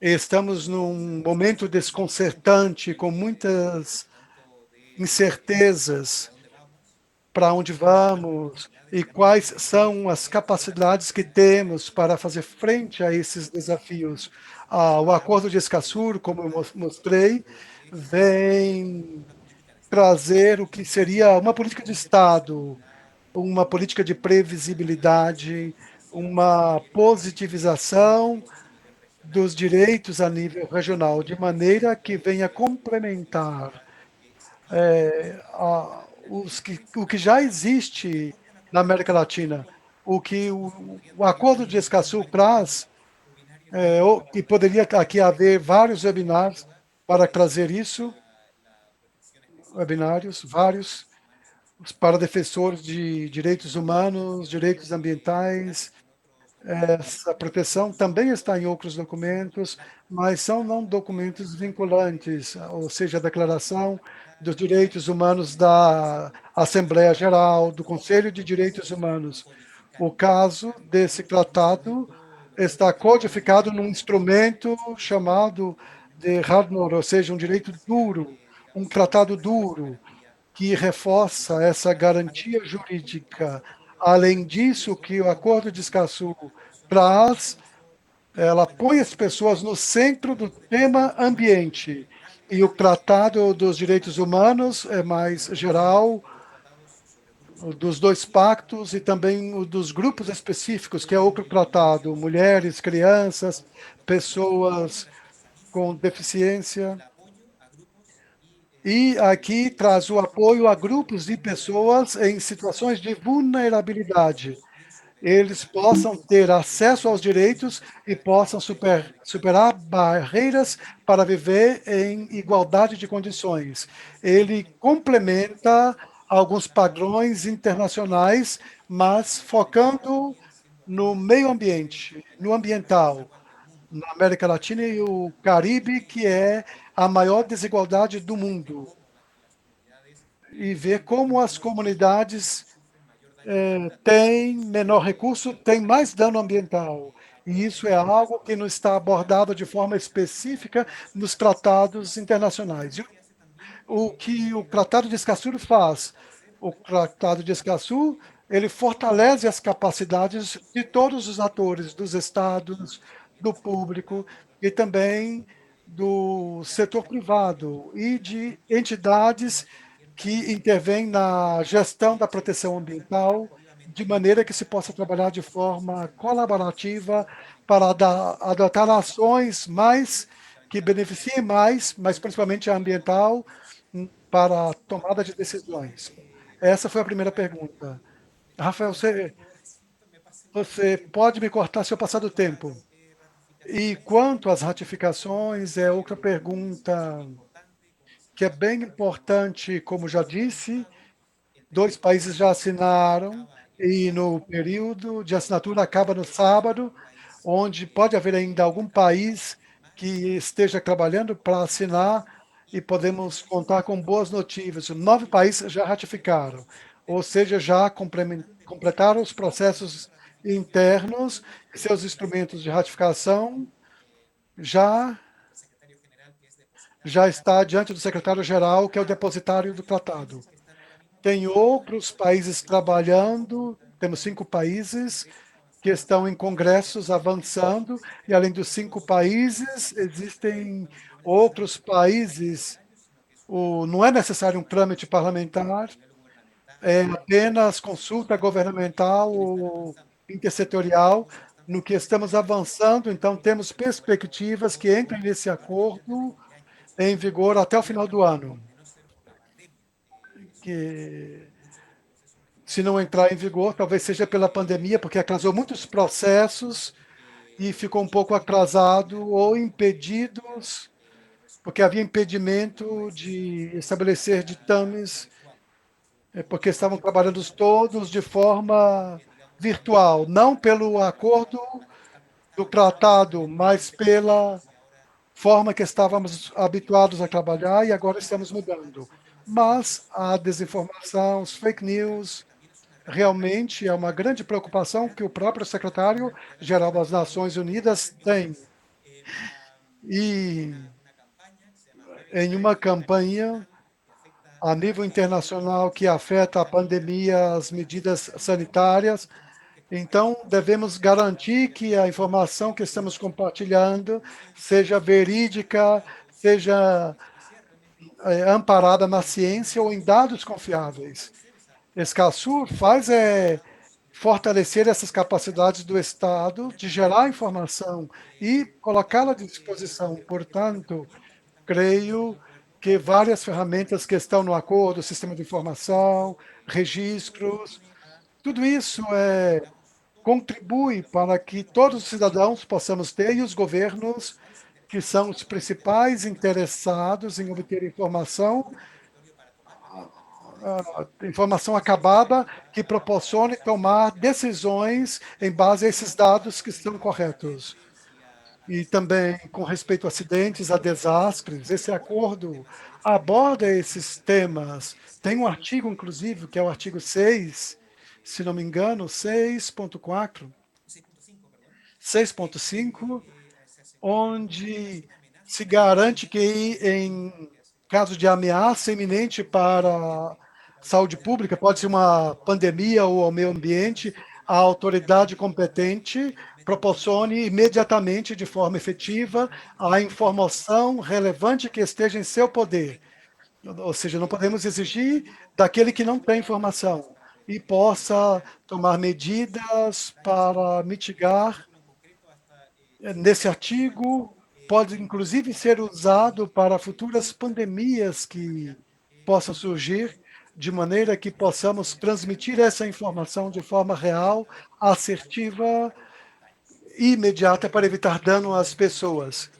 Speaker 4: Estamos num momento desconcertante, com muitas incertezas para onde vamos e quais são as capacidades que temos para fazer frente a esses desafios. O Acordo de Escazú, como eu mostrei, vem trazer o que seria uma política de Estado, uma política de previsibilidade, uma positivização dos direitos a nível regional, de maneira que venha complementar o que já existe na América Latina, o que o Acordo de Escazú traz, e poderia aqui haver vários webinários para trazer isso, vários, para defensores de direitos humanos, direitos ambientais. Essa proteção também está em outros documentos, mas são não documentos vinculantes, ou seja, a Declaração dos Direitos Humanos da Assembleia Geral, do Conselho de Direitos Humanos. O caso desse tratado está codificado num instrumento chamado de Hardnor, ou seja, um direito duro, um tratado duro, que reforça essa garantia jurídica. Além disso, o que o Acordo de Escazú traz, ela põe as pessoas no centro do tema ambiente. E o Tratado dos Direitos Humanos é mais geral, o dos dois pactos e também o dos grupos específicos, que é outro tratado, mulheres, crianças, pessoas com deficiência. E aqui traz o apoio a grupos de pessoas em situações de vulnerabilidade. Eles possam ter acesso aos direitos e possam superar barreiras para viver em igualdade de condições. Ele complementa alguns padrões internacionais, mas focando no meio ambiente, no ambiental, na América Latina e o Caribe, que é a maior desigualdade do mundo, e ver como as comunidades têm menor recurso, têm mais dano ambiental. E isso é algo que não está abordado de forma específica nos tratados internacionais. E o que o Tratado de Escazú faz? O Tratado de Escazú, ele fortalece as capacidades de todos os atores, dos estados, do público e também do setor privado e de entidades que intervêm na gestão da proteção ambiental, de maneira que se possa trabalhar de forma colaborativa para adotar ações mais que beneficiem mais, mas principalmente a ambiental, para a tomada de decisões. Essa foi a primeira pergunta. Rafael, você pode me cortar se eu passar do tempo. E quanto às ratificações, é outra pergunta que é bem importante, como já disse, 2 países já assinaram, e no período de assinatura acaba no sábado, onde pode haver ainda algum país que esteja trabalhando para assinar, e podemos contar com boas notícias. 9 países já ratificaram, ou seja, já completaram os processos internos, e seus instrumentos de ratificação já está diante do secretário-geral, que é o depositário do tratado. Tem outros países trabalhando, temos 5 países que estão em congressos avançando, e além dos 5 países, existem outros países. Não é necessário um trâmite parlamentar, é apenas consulta governamental ou intersetorial, no que estamos avançando. Então, temos perspectivas que entrem nesse acordo em vigor até o final do ano. Que, se não entrar em vigor, talvez seja pela pandemia, porque atrasou muitos processos e ficou um pouco atrasado ou impedidos, porque havia impedimento de estabelecer ditames, porque estavam trabalhando todos de forma virtual, não pelo acordo do tratado, mas pela forma que estávamos habituados a trabalhar, e agora estamos mudando. Mas a desinformação, os fake news, realmente é uma grande preocupação que o próprio secretário-geral das Nações Unidas tem. E em uma campanha a nível internacional que afeta a pandemia, as medidas sanitárias, então devemos garantir que a informação que estamos compartilhando seja verídica, seja amparada na ciência ou em dados confiáveis. Escasur faz fortalecer essas capacidades do Estado de gerar informação e colocá-la à disposição. Portanto, creio que várias ferramentas que estão no acordo, sistema de informação, registros, tudo isso contribui para que todos os cidadãos possamos ter, e os governos, que são os principais interessados em obter informação acabada, que proporcione tomar decisões em base a esses dados que estão corretos. E também com respeito a acidentes, a desastres, esse acordo aborda esses temas. Tem um artigo, inclusive, que é o artigo 6, se não me engano, 6.4, 6.5, onde se garante que em caso de ameaça iminente para a saúde pública, pode ser uma pandemia ou ao meio ambiente, a autoridade competente proporcione imediatamente, de forma efetiva, a informação relevante que esteja em seu poder. Ou seja, não podemos exigir daquele que não tem informação e possa tomar medidas para mitigar. Nesse artigo, pode inclusive ser usado para futuras pandemias que possam surgir, de maneira que possamos transmitir essa informação de forma real, assertiva e imediata para evitar dano às pessoas.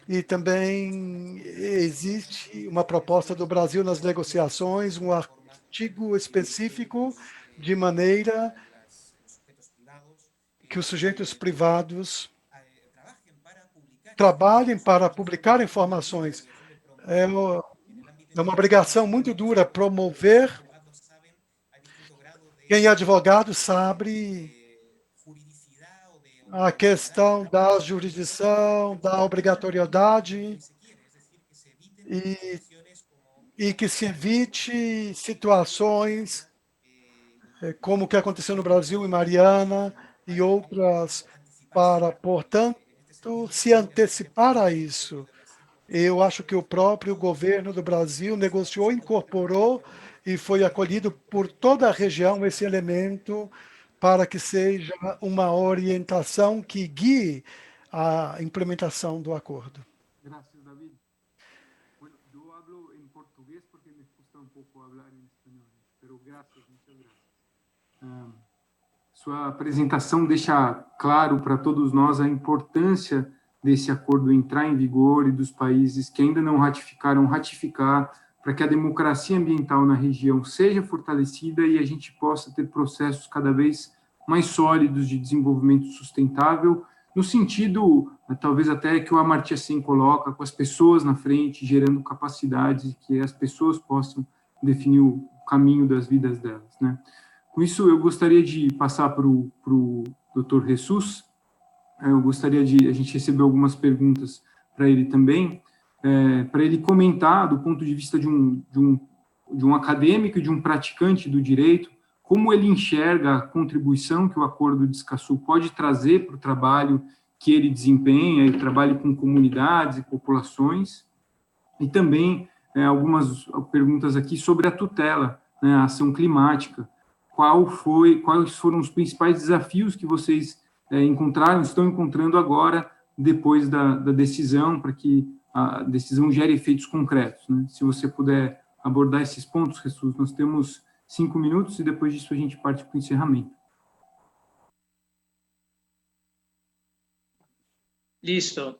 Speaker 4: E também existe uma proposta do Brasil nas negociações, um artigo específico, de maneira que os sujeitos privados trabalhem para publicar informações. É uma obrigação muito dura promover. Quem é advogado sabe a questão da jurisdição, da obrigatoriedade, e que se evite situações como o que aconteceu no Brasil, em Mariana e outras, para, portanto, se antecipar a isso. Eu acho que o próprio governo do Brasil negociou, incorporou e foi acolhido por toda a região esse elemento, para que seja uma orientação que guie a implementação do acordo.
Speaker 2: Gracias, David. Bueno, yo hablo en portugués porque me cuesta un poco hablar en español, pero gracias, muchas gracias. Sua apresentação deixa claro para todos nós a importância desse acordo entrar em vigor e dos países que ainda não ratificaram, ratificar, para que a democracia ambiental na região seja fortalecida e a gente possa ter processos cada vez mais sólidos de desenvolvimento sustentável, no sentido, talvez até que o Amartya Sen coloca, com as pessoas na frente, gerando capacidades que as pessoas possam definir o caminho das vidas delas, né? Com isso, eu gostaria de passar para o Dr. Jesus. Eu gostaria de... A gente recebeu algumas perguntas para ele também, para ele comentar, do ponto de vista de um acadêmico e de um praticante do direito, como ele enxerga a contribuição que o Acordo de Escazú pode trazer para o trabalho que ele desempenha, e trabalho com comunidades e populações, e também algumas perguntas aqui sobre a tutela, né, a ação climática. Quais foram os principais desafios que vocês estão encontrando agora, depois da decisão, para que a decisão gere efeitos concretos, né? Se você puder abordar esses pontos, Jesus, nós temos 5 minutos e depois disso a gente parte para o encerramento.
Speaker 6: Listo.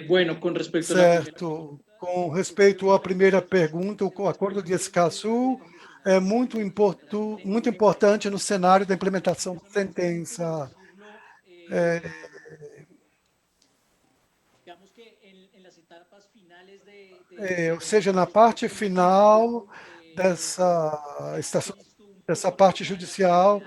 Speaker 6: Bueno, com respeito
Speaker 4: certo. Com respeito à primeira pergunta, o Acordo de Escazú é muito importante no cenário da implementação da sentença. Ou seja, na parte final dessa parte judicial,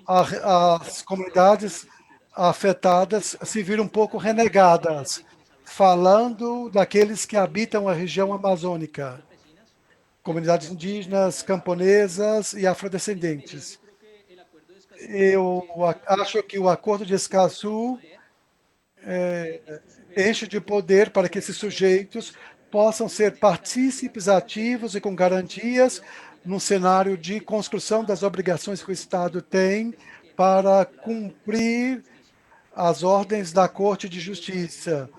Speaker 4: as comunidades afetadas se viram um pouco renegadas, falando daqueles que habitam a região amazônica, comunidades indígenas, camponesas e afrodescendentes. Eu acho que o Acordo de Escazú enche de poder para que esses sujeitos possam ser partícipes ativos e com garantias num cenário de construção das obrigações que o Estado tem para cumprir as ordens da Corte de Justiça.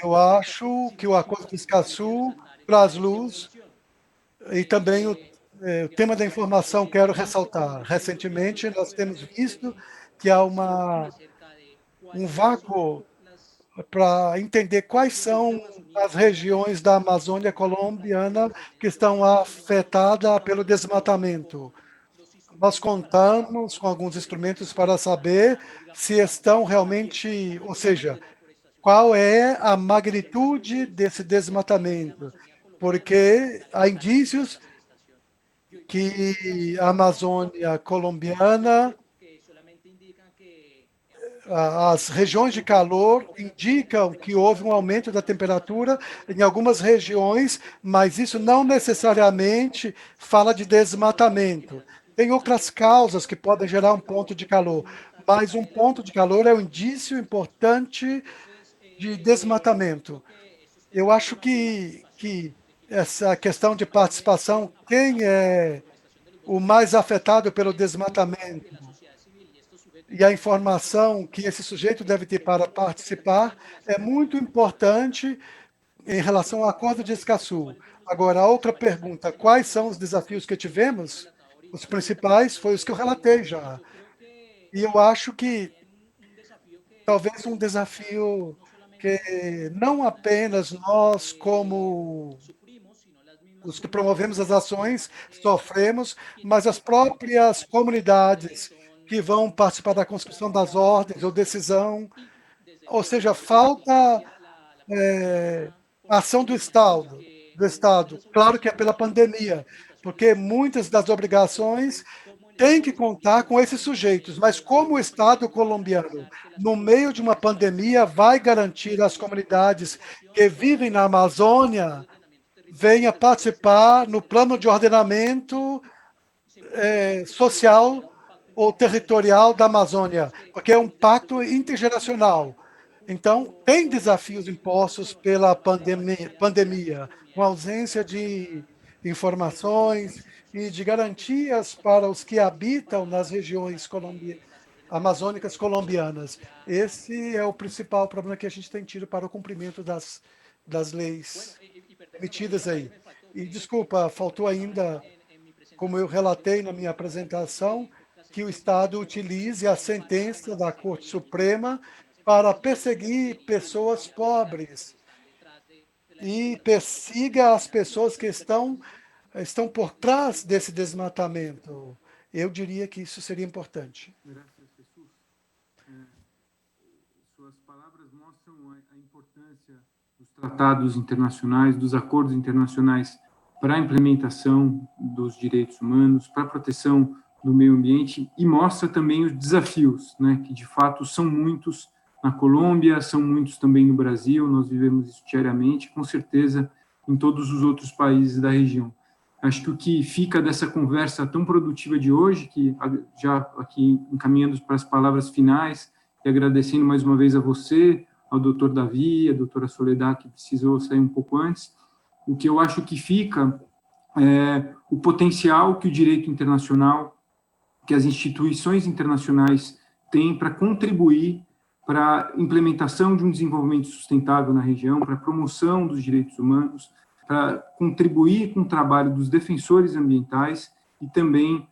Speaker 4: Eu acho que o Acordo de Escazú traz luz, e também o tema da informação quero ressaltar. Recentemente, nós temos visto que há um vácuo para entender quais são as regiões da Amazônia colombiana que estão afetadas pelo desmatamento. Nós contamos com alguns instrumentos para saber se estão realmente, ou seja, qual é a magnitude desse desmatamento, porque há indícios que a Amazônia colombiana, as regiões de calor indicam que houve um aumento da temperatura em algumas regiões, mas isso não necessariamente fala de desmatamento. Tem outras causas que podem gerar um ponto de calor, mas um ponto de calor é um indício importante de desmatamento. Eu acho que essa questão de participação, quem é o mais afetado pelo desmatamento e a informação que esse sujeito deve ter para participar é muito importante em relação ao Acordo de Escazú. Agora, a outra pergunta, quais são os desafios que tivemos? Os principais foi os que eu relatei já. E eu acho que talvez um desafio que não apenas nós, como os que promovemos as ações, sofremos, mas as próprias comunidades que vão participar da construção das ordens ou decisão, ou seja, falta ação do Estado. Claro que é pela pandemia, porque muitas das obrigações têm que contar com esses sujeitos, mas como o Estado colombiano, no meio de uma pandemia, vai garantir às comunidades que vivem na Amazônia venha participar no plano de ordenamento social ou territorial da Amazônia, porque é um pacto intergeracional. Então, tem desafios impostos pela pandemia, com ausência de informações e de garantias para os que habitam nas regiões amazônicas colombianas. Esse é o principal problema que a gente tem tido para o cumprimento das leis emitidas aí. E, desculpa, faltou ainda, como eu relatei na minha apresentação, que o Estado utilize a sentença da Corte Suprema para perseguir pessoas pobres e persiga as pessoas que estão por trás desse desmatamento. Eu diria que isso seria importante.
Speaker 2: Suas palavras mostram a importância dos tratados internacionais, dos acordos internacionais para a implementação dos direitos humanos, para a proteção do meio ambiente e mostra também os desafios, né, que de fato são muitos na Colômbia, são muitos também no Brasil, nós vivemos isso diariamente, com certeza em todos os outros países da região. Acho que o que fica dessa conversa tão produtiva de hoje, que já aqui encaminhando para as palavras finais, e agradecendo mais uma vez a você, ao doutor Davi, a doutora Soledad, que precisou sair um pouco antes, o que eu acho que fica é o potencial que o direito internacional, que as instituições internacionais têm para contribuir para a implementação de um desenvolvimento sustentável na região, para a promoção dos direitos humanos, para contribuir com o trabalho dos defensores ambientais e também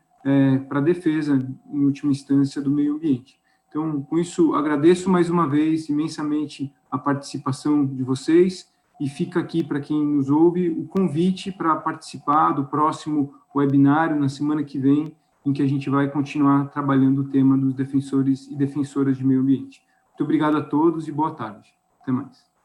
Speaker 2: para a defesa, em última instância, do meio ambiente. Então, com isso, agradeço mais uma vez imensamente a participação de vocês e fica aqui, para quem nos ouve, o convite para participar do próximo webinário na semana que vem, em que a gente vai continuar trabalhando o tema dos defensores e defensoras de meio ambiente. Muito obrigado a todos e boa tarde. Até mais.